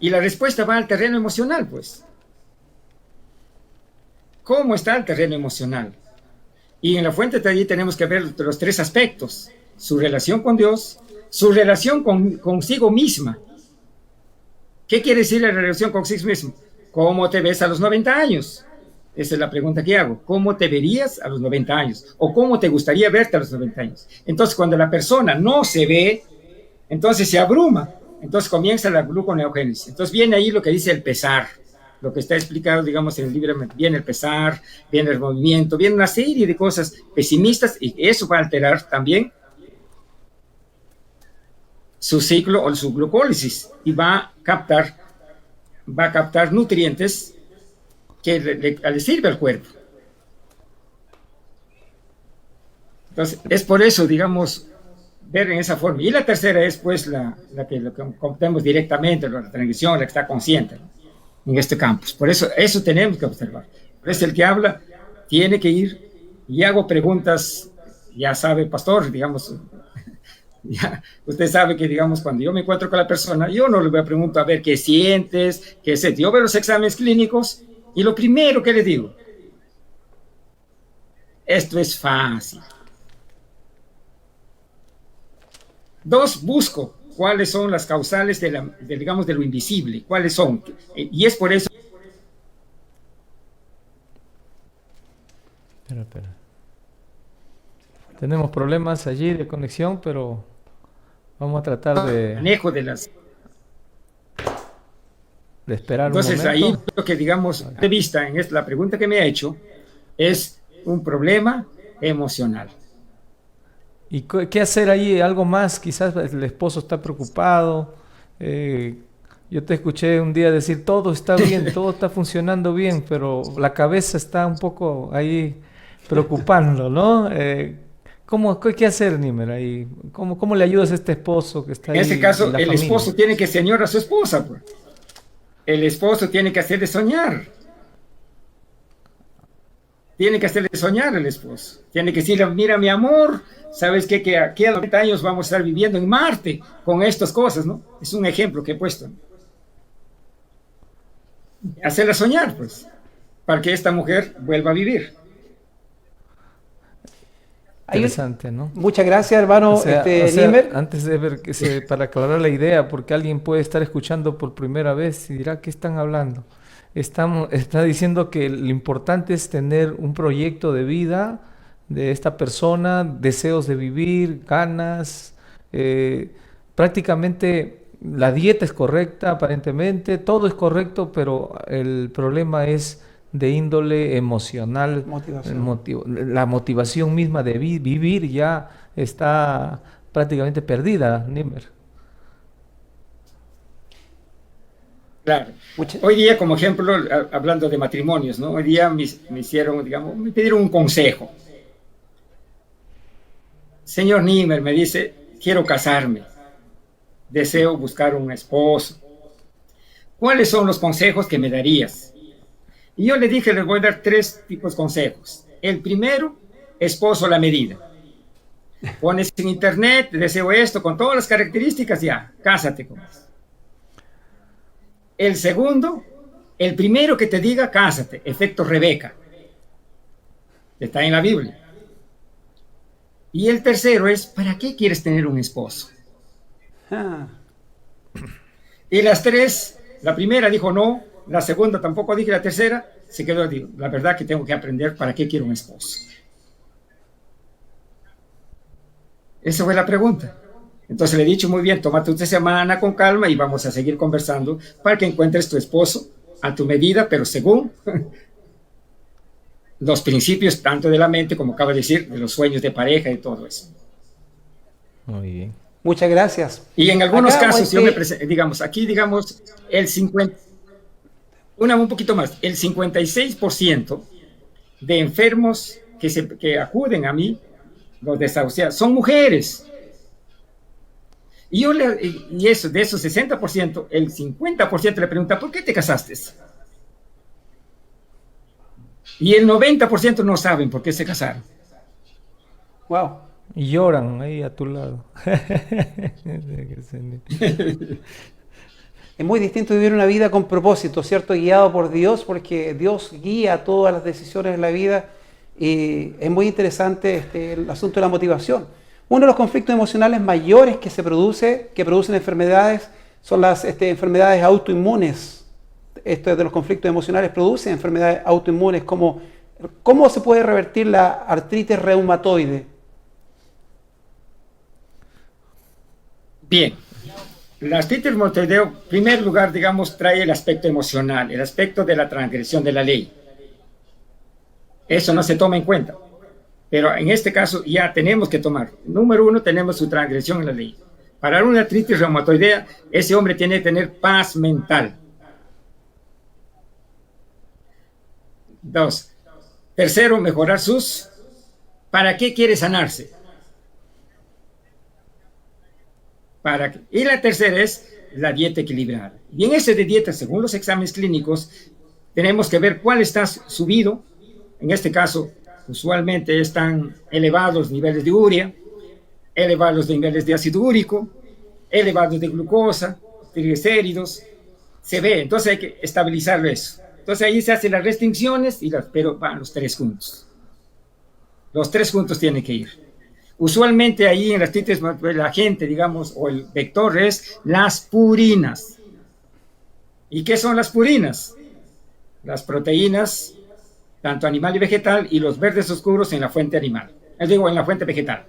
Y la respuesta va al terreno emocional, pues. ¿Cómo está el terreno emocional? Y en la fuente de allí tenemos que ver los tres aspectos: su relación con Dios, su relación consigo misma. ¿Qué quiere decir la relación consigo misma? ¿Cómo te ves a los 90 años? Esa es la pregunta que hago. ¿Cómo te verías a los 90 años? ¿O cómo te gustaría verte a los 90 años? Entonces, cuando la persona no se ve, entonces se abruma. Entonces comienza la gluconeogénesis. Entonces viene ahí lo que dice el pesar. Lo que está explicado, digamos, en el libro, viene el pesar, viene el movimiento, viene una serie de cosas pesimistas, y eso va a alterar también su ciclo o su glucólisis, y va a captar nutrientes que le sirve al cuerpo. Entonces, es por eso, digamos, ver en esa forma. Y la tercera es, pues, lo que contemos directamente, la transmisión, la que está consciente, ¿no?, en este campus. Por eso tenemos que observar. Por eso el que habla tiene que ir, y hago preguntas, ya sabe, pastor, digamos, ya, usted sabe que, digamos, cuando yo me encuentro con la persona, yo no le voy a preguntar, a ver, ¿qué sientes? ¿Qué es? Yo veo los exámenes clínicos y lo primero que le digo, esto es fácil. 2, busco cuáles son las causales digamos, de lo invisible, cuáles son. Y es por eso. Espera. Tenemos problemas allí de conexión, pero vamos a tratar de manejo de esperar Entonces, un momento. ahí lo que, digamos, de vista en la pregunta que me ha hecho es un problema emocional. ¿Y qué hacer ahí? Algo más, quizás el esposo está preocupado. Yo te escuché un día decir, todo está bien, todo está funcionando bien, pero la cabeza está un poco ahí preocupando, ¿no? ¿Qué hacer, Nímer, ahí? ¿Cómo le ayudas a este esposo que está ahí? En este caso, en la el familia? esposo tiene que señorar a su esposa, pues. El esposo tiene que hacerle soñar. Tiene que hacerle soñar al esposo. Tiene que decirle, mira, mi amor, ¿sabes qué? Que aquí a los 30 años vamos a estar viviendo en Marte con estas cosas, ¿no? Es un ejemplo que he puesto, ¿no? Hacerla soñar, pues, para que esta mujer vuelva a vivir. Interesante, ¿no? Muchas gracias, hermano Nímer. Antes de ver, para aclarar la idea, porque alguien puede estar escuchando por primera vez y dirá, ¿qué están hablando? Está diciendo que lo importante es tener un proyecto de vida de esta persona, deseos de vivir, ganas, prácticamente la dieta es correcta, aparentemente, todo es correcto, pero el problema es de índole emocional. La motivación misma de vivir ya está prácticamente perdida, Nimmer. Claro. Hoy día, como ejemplo, hablando de matrimonios, ¿no? Hoy día me hicieron, digamos, me pidieron un consejo. Señor Nimmer, me dice, quiero casarme, deseo buscar un esposo. ¿Cuáles son los consejos que me darías? Y yo le dije, les voy a dar 3 tipos de consejos. El primero, esposo a la medida. Pones en internet, deseo esto, con todas las características, ya, cásate con eso. El segundo, el primero que te diga, cásate, efecto Rebeca. Está en la Biblia. Y el tercero es, ¿para qué quieres tener un esposo? Y las 3, la primera dijo no, la segunda tampoco dije, la tercera se quedó, digo, la verdad que tengo que aprender para qué quiero un esposo. Esa fue la pregunta. Entonces le he dicho, muy bien, tómate una semana con calma y vamos a seguir conversando para que encuentres tu esposo a tu medida, pero según los principios tanto de la mente, como acaba de decir, de los sueños de pareja y todo eso. Muy bien. Muchas gracias. Y en algunos casos, yo me presento, digamos, aquí, digamos, un poquito más, el 56% de enfermos que acuden a mí, los desahuciados, son mujeres. Y de esos 60%, el 50% le pregunta, ¿por qué te casaste? Y el 90% no saben por qué se casaron. Wow. Y lloran ahí a tu lado. Es muy distinto vivir una vida con propósito, ¿cierto? Guiado por Dios, porque Dios guía todas las decisiones de la vida. Y es muy interesante el asunto de la motivación. Uno de los conflictos emocionales mayores que producen enfermedades, son las enfermedades autoinmunes. Esto de los conflictos emocionales producen enfermedades autoinmunes, como ¿cómo se puede revertir la artritis reumatoide? Bien, la artritis reumatoide, en primer lugar, digamos, trae el aspecto emocional, el aspecto de la transgresión de la ley. Eso no se toma en cuenta. Pero en este caso ya tenemos que tomar. Número 1, tenemos su transgresión en la ley. Para una artritis reumatoidea, ese hombre tiene que tener paz mental. 2. Tercero, mejorar sus... ¿Para qué quiere sanarse? Y la tercera es la dieta equilibrada. Y en ese de dieta, según los exámenes clínicos, tenemos que ver cuál está subido. En este caso, usualmente están elevados los niveles de urea, elevados los niveles de ácido úrico, elevados de glucosa, triglicéridos, se ve, entonces hay que estabilizarlo eso. Entonces ahí se hacen las restricciones, pero van los 3 juntos. Los 3 juntos tienen que ir. Usualmente ahí en las artritis, la gente, digamos, o el vector es las purinas. ¿Y qué son las purinas? Las proteínas tanto animal y vegetal, y los verdes oscuros en la fuente animal. En la fuente vegetal.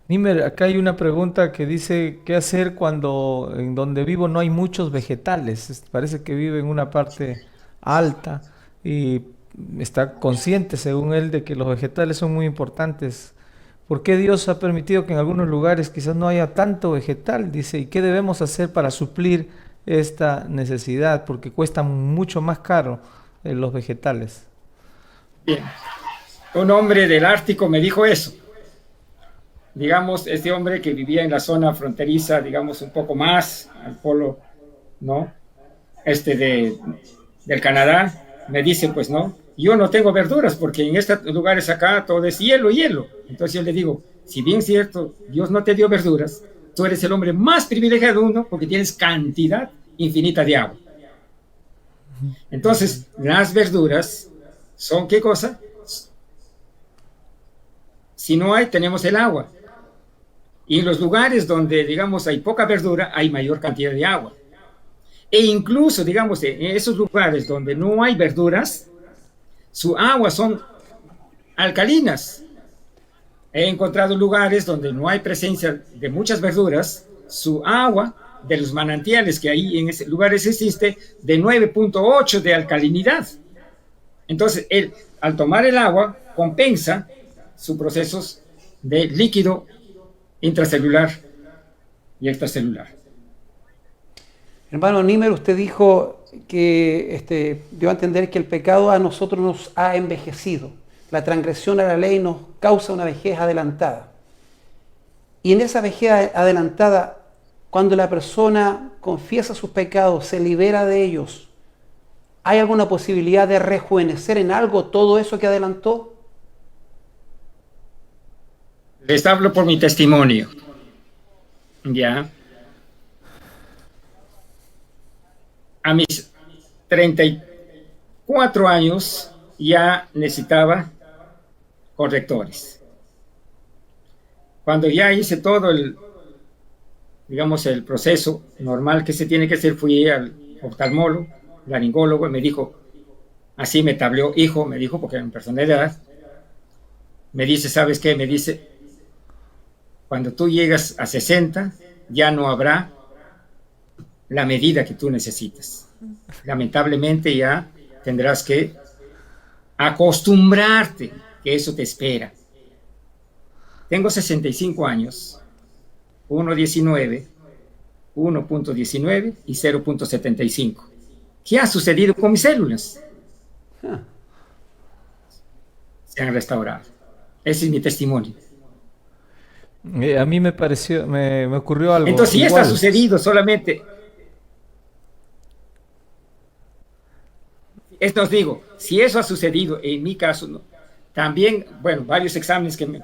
Nimmer, acá hay una pregunta que dice, ¿qué hacer cuando en donde vivo no hay muchos vegetales? Parece que vive en una parte alta y está consciente, según él, de que los vegetales son muy importantes. ¿Por qué Dios ha permitido que en algunos lugares quizás no haya tanto vegetal? Dice, ¿y qué debemos hacer para suplir esta necesidad? Porque cuesta mucho más caro los vegetales. Bien, un hombre del Ártico me dijo eso. Digamos, este hombre que vivía en la zona fronteriza, digamos, un poco más al polo, ¿no? Del Canadá, me dice, pues no, yo no tengo verduras porque en estos lugares acá todo es hielo. Entonces yo le digo, si bien es cierto, Dios no te dio verduras, tú eres el hombre más privilegiado del mundo porque tienes cantidad infinita de agua. Entonces, las verduras son, ¿qué cosa? Si no hay, tenemos el agua. Y en los lugares donde, digamos, hay poca verdura, hay mayor cantidad de agua. E incluso, digamos, en esos lugares donde no hay verduras, su agua son alcalinas. He encontrado lugares donde no hay presencia de muchas verduras, su agua de los manantiales que ahí en esos lugares existe, de 9.8 de alcalinidad. Entonces, él, al tomar el agua, compensa sus procesos de líquido intracelular y extracelular. Hermano Nímer, usted dijo que dio a entender que el pecado a nosotros nos ha envejecido. La transgresión a la ley nos causa una vejez adelantada. Y en esa vejez adelantada, cuando la persona confiesa sus pecados, se libera de ellos, ¿hay alguna posibilidad de rejuvenecer en algo todo eso que adelantó? Les hablo por mi testimonio. Ya. A mis 34 años ya necesitaba correctores. Cuando ya hice todo el proceso normal que se tiene que hacer, fui al oftalmólogo, laringólogo, y me dijo, así me tableó, hijo, me dijo, porque era una persona de edad, me dice, ¿sabes qué? Me dice, cuando tú llegas a 60, ya no habrá la medida que tú necesitas. Lamentablemente ya tendrás que acostumbrarte que eso te espera. Tengo 65 años, 1.19, 1.19 y 0.75. ¿Qué ha sucedido con mis células? Se han restaurado. Ese es mi testimonio. A mí me pareció, me ocurrió algo Entonces, si esto igual. ha sucedido solamente, esto os digo, si eso ha sucedido en mi caso, ¿no? También, bueno, varios exámenes que me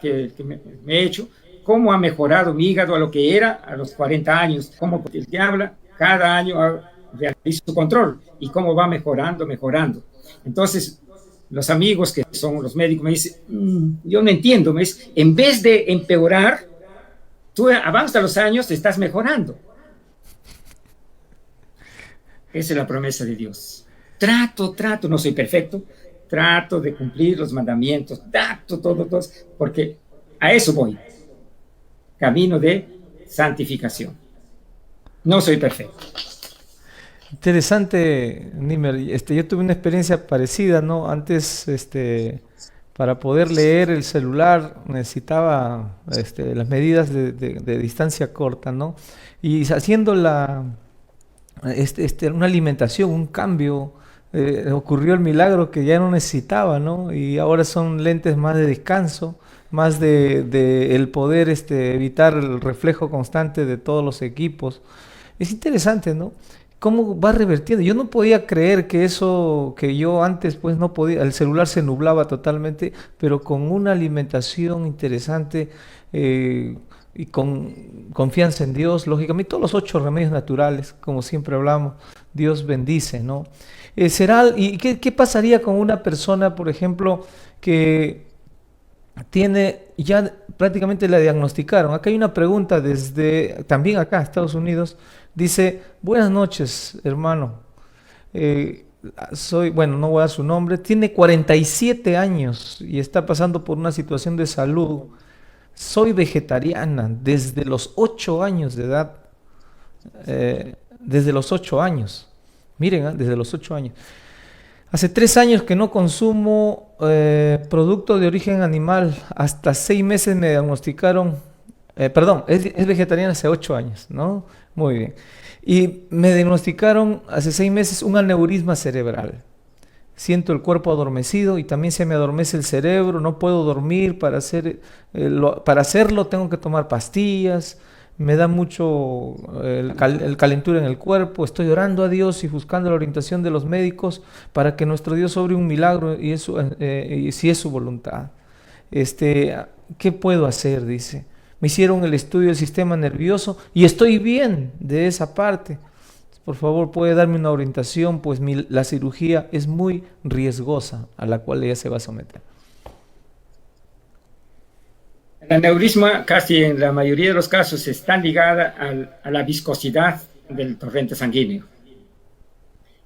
he hecho, cómo ha mejorado mi hígado a lo que era a los 40 años, cómo el que habla, cada año realiza su control y cómo va mejorando. Entonces, los amigos que son los médicos me dicen, yo no entiendo, me dicen, en vez de empeorar, tú avanzas los años, te estás mejorando. Esa es la promesa de Dios. Trato, no soy perfecto, trato de cumplir los mandamientos, todo, porque a eso voy. Camino de santificación. No soy perfecto. Interesante, Nímer. Yo tuve una experiencia parecida, ¿no? Antes, para poder leer el celular necesitaba las medidas de distancia corta, ¿no? Y haciendo una alimentación, un cambio, ocurrió el milagro que ya no necesitaba, ¿no? Y ahora son lentes más de descanso, más de el poder evitar el reflejo constante de todos los equipos. Es interesante, ¿no? Cómo va revertiendo. Yo no podía creer que eso, que yo antes pues no podía, el celular se nublaba totalmente, pero con una alimentación interesante y con confianza en Dios, lógicamente, todos los 8 remedios naturales, como siempre hablamos, Dios bendice, ¿no? ¿Y qué pasaría con una persona, por ejemplo, que tiene, ya prácticamente la diagnosticaron? Acá hay una pregunta también acá, Estados Unidos, dice, buenas noches, hermano, bueno, no voy a dar su nombre, tiene 47 años y está pasando por una situación de salud. Soy vegetariana desde los 8 años de edad, desde los 8 años, miren, desde los 8 años. Hace 3 años que no consumo producto de origen animal. Hasta 6 meses me diagnosticaron, es vegetariana hace 8 años, ¿no? Muy bien. Y me diagnosticaron hace 6 meses un aneurisma cerebral. Siento el cuerpo adormecido y también se me adormece el cerebro, no puedo dormir, para hacerlo tengo que tomar pastillas, me da mucho el calentura en el cuerpo, estoy orando a Dios y buscando la orientación de los médicos para que nuestro Dios obre un milagro y si es su voluntad. ¿Qué puedo hacer? Dice. Me hicieron el estudio del sistema nervioso y estoy bien de esa parte. Por favor, puede darme una orientación, pues la cirugía es muy riesgosa a la cual ella se va a someter. El aneurisma, casi en la mayoría de los casos, está ligada a la viscosidad del torrente sanguíneo.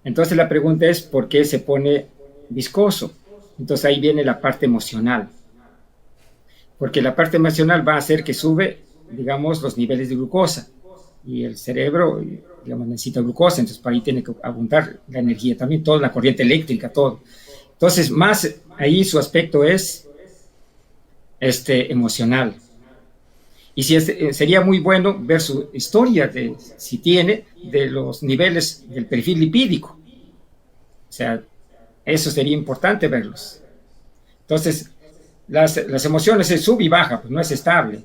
Entonces la pregunta es, ¿por qué se pone viscoso? Entonces ahí viene la parte emocional, porque la parte emocional va a hacer que sube, digamos, los niveles de glucosa, y el cerebro, digamos, necesita glucosa, entonces para ahí tiene que abundar la energía también, toda la corriente eléctrica, todo. Entonces, más ahí su aspecto es emocional. Y si sería muy bueno ver su historia, si tiene, de los niveles del perfil lipídico. O sea, eso sería importante verlos. Entonces, las emociones es sub y baja, pues no es estable.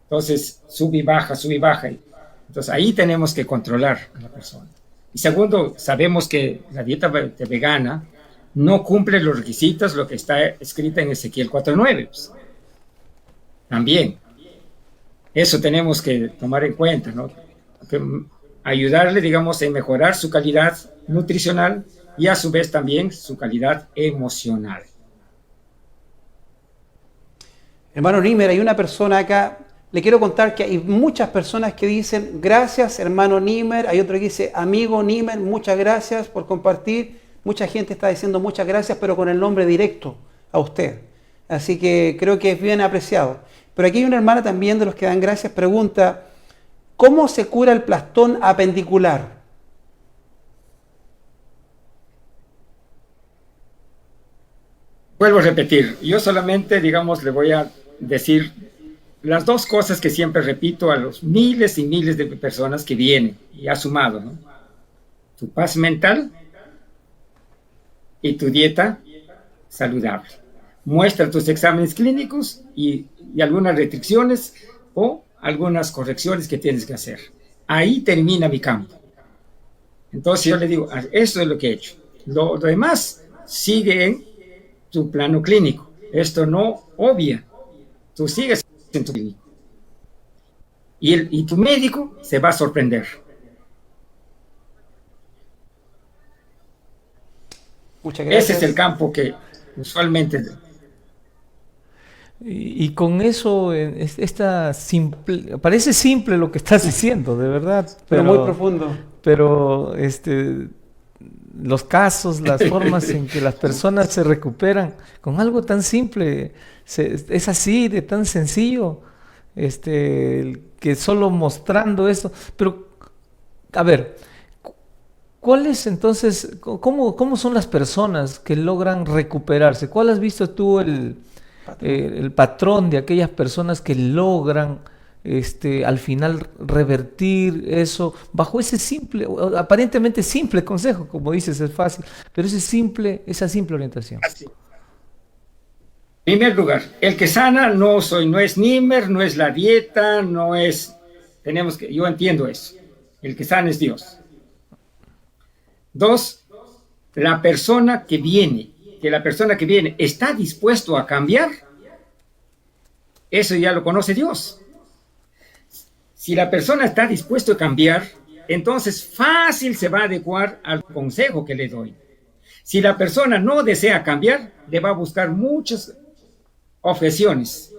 Entonces, sub y baja, sub y baja. Entonces, ahí tenemos que controlar a la persona. Y segundo, sabemos que la dieta vegana no cumple los requisitos, lo que está escrito en Ezequiel 4:9. Pues. También. Eso tenemos que tomar en cuenta, ¿no? Que ayudarle, digamos, a mejorar su calidad nutricional y a su vez también su calidad emocional. Hermano Niemer, hay una persona acá, le quiero contar que hay muchas personas que dicen, gracias hermano Niemer, hay otro que dice, amigo Niemer, muchas gracias por compartir, mucha gente está diciendo muchas gracias, pero con el nombre directo a usted, así que creo que es bien apreciado. Pero aquí hay una hermana también de los que dan gracias, pregunta, ¿cómo se cura el plastón apendicular? Vuelvo a repetir, yo solamente, digamos, le voy a decir las dos cosas que siempre repito a los miles y miles de personas que vienen y ha sumado, ¿no? Tu paz mental y tu dieta saludable. Muestra tus exámenes clínicos y algunas restricciones o algunas correcciones que tienes que hacer. Ahí termina mi campo. Entonces yo le digo, esto es lo que he hecho. Lo demás sigue en tu plano clínico. Esto no obvia. Tú sigues en tu clínico. Y tu médico se va a sorprender. Muchas gracias. Ese es el campo que usualmente... Y con eso, parece simple lo que estás diciendo, de verdad. Pero muy profundo. Pero los casos, las formas en que las personas se recuperan con algo tan simple, es así, de tan sencillo, que solo mostrando eso. Pero, a ver, ¿cuál es entonces, cómo son las personas que logran recuperarse? ¿Cuál has visto tú el patrón de aquellas personas que logran al final revertir eso bajo ese simple, aparentemente simple consejo? Como dices, es fácil, pero esa simple orientación. Así. En primer lugar, el que sana no es Niemer, no es la dieta, no es, yo entiendo eso, el que sana es Dios. Dos, la persona que viene está dispuesto a cambiar, eso ya lo conoce Dios. Si la persona está dispuesta a cambiar, entonces fácil se va a adecuar al consejo que le doy. Si la persona no desea cambiar, le va a buscar muchas objeciones,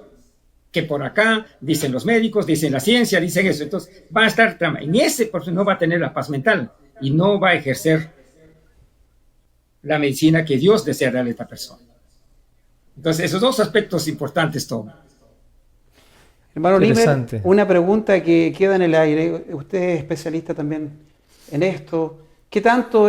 que por acá dicen los médicos, dicen la ciencia, dicen eso. Entonces va a estar en ese, porque no va a tener la paz mental y no va a ejercer la medicina que Dios desea darle a esta persona. Entonces, esos dos aspectos importantes toman. Hermano Niemer, una pregunta que queda en el aire. Usted es especialista también en esto. ¿Qué tanto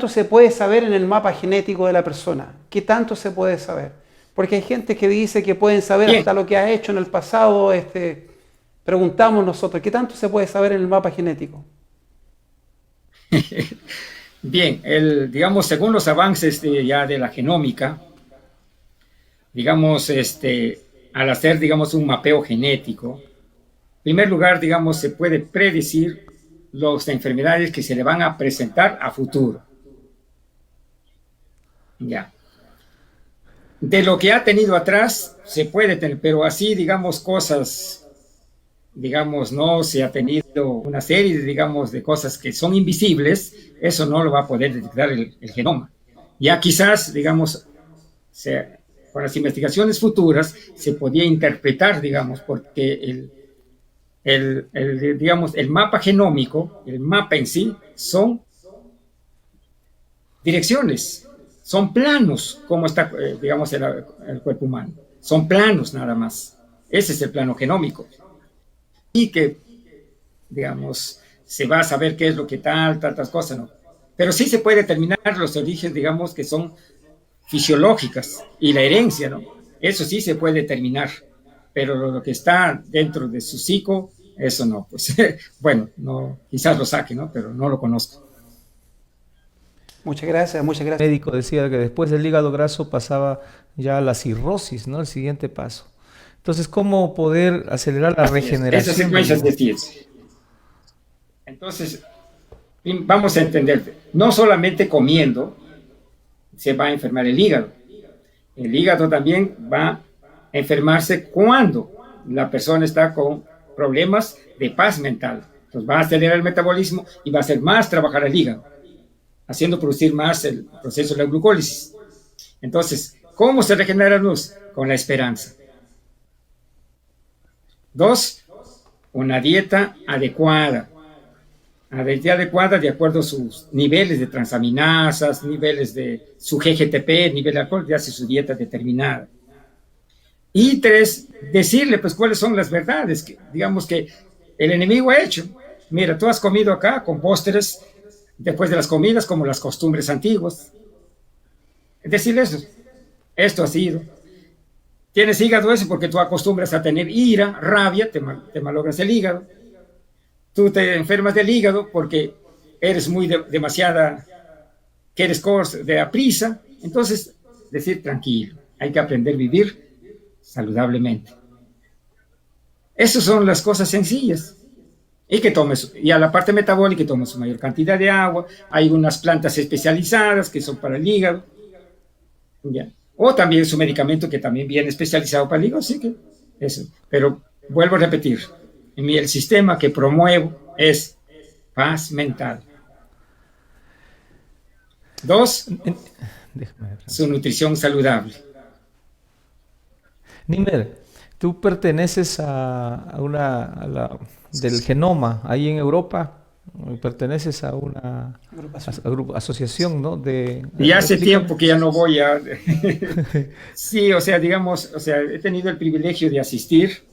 se puede saber en el mapa genético de la persona? ¿Qué tanto se puede saber? Porque hay gente que dice que pueden saber hasta lo que ha hecho en el pasado. Preguntamos nosotros, ¿qué tanto se puede saber en el mapa genético? Bien, digamos, según los avances ya de la genómica, digamos, al hacer, digamos, un mapeo genético, en primer lugar, digamos, se puede predecir las enfermedades que se le van a presentar a futuro. Ya. De lo que ha tenido atrás, se puede tener, pero así, digamos, cosas, digamos, no se ha tenido una serie, digamos, de cosas que son invisibles, eso no lo va a poder detectar el genoma. Ya quizás, digamos, con las investigaciones futuras se podía interpretar, digamos, porque digamos, el mapa genómico, el mapa en sí, son direcciones, son planos, como está, digamos, el cuerpo humano. Son planos nada más. Ese es el plano genómico. Y que, digamos, se va a saber qué es lo que tantas cosas, ¿no? Pero sí se puede determinar los orígenes, digamos, que son fisiológicas y la herencia, ¿no? Eso sí se puede determinar, pero lo que está dentro de su psico, eso no, pues, bueno, no, quizás lo saque, ¿no? Pero no lo conozco. Muchas gracias, muchas El gracias. médico decía que después del hígado graso pasaba ya a la cirrosis, ¿no? El siguiente paso. Entonces, ¿cómo poder acelerar la regeneración? Esas secuencias de ciencia. Entonces, vamos a entender, no solamente comiendo se va a enfermar el hígado. El hígado también va a enfermarse cuando la persona está con problemas de paz mental. Entonces va a acelerar el metabolismo y va a hacer más trabajar el hígado, haciendo producir más el proceso de la glucólisis. Entonces, ¿cómo se regenera la luz? Con la esperanza. 2, una dieta adecuada. Una dieta adecuada de acuerdo a sus niveles de transaminasas, niveles de su GGTP, nivel de alcohol, ya hace su dieta determinada. Y 3, decirle pues cuáles son las verdades que, digamos, que el enemigo ha hecho. Mira, tú has comido acá con postres después de las comidas como las costumbres antiguas. Decirle eso. Esto ha sido. Tienes hígado ese porque tú acostumbras a tener ira, rabia, te malogras el hígado. Tú te enfermas del hígado porque eres muy demasiada, que eres de aprisa. Entonces, decir tranquilo, hay que aprender a vivir saludablemente. Esas son las cosas sencillas. Y que tomes, y a la parte metabólica, que tomes su mayor cantidad de agua. Hay unas plantas especializadas que son para el hígado. ¿Ya? O también su medicamento que también viene especializado para el hígado, sí que eso. Pero vuelvo a repetir, el sistema que promuevo es paz mental. 2, su nutrición saludable. Nimer, tú perteneces del genoma, ahí en Europa, perteneces a una asociación, ¿no? Y hace tiempo que ya no voy a... Sí, o sea, digamos, he tenido el privilegio de asistir,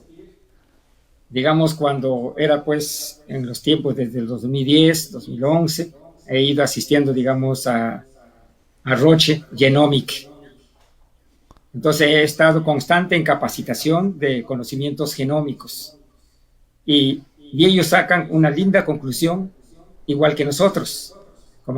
digamos, cuando era pues en los tiempos desde el 2010, 2011, he ido asistiendo, digamos, a Roche Genomic. Entonces he estado constante en capacitación de conocimientos genómicos y ellos sacan una linda conclusión, igual que nosotros.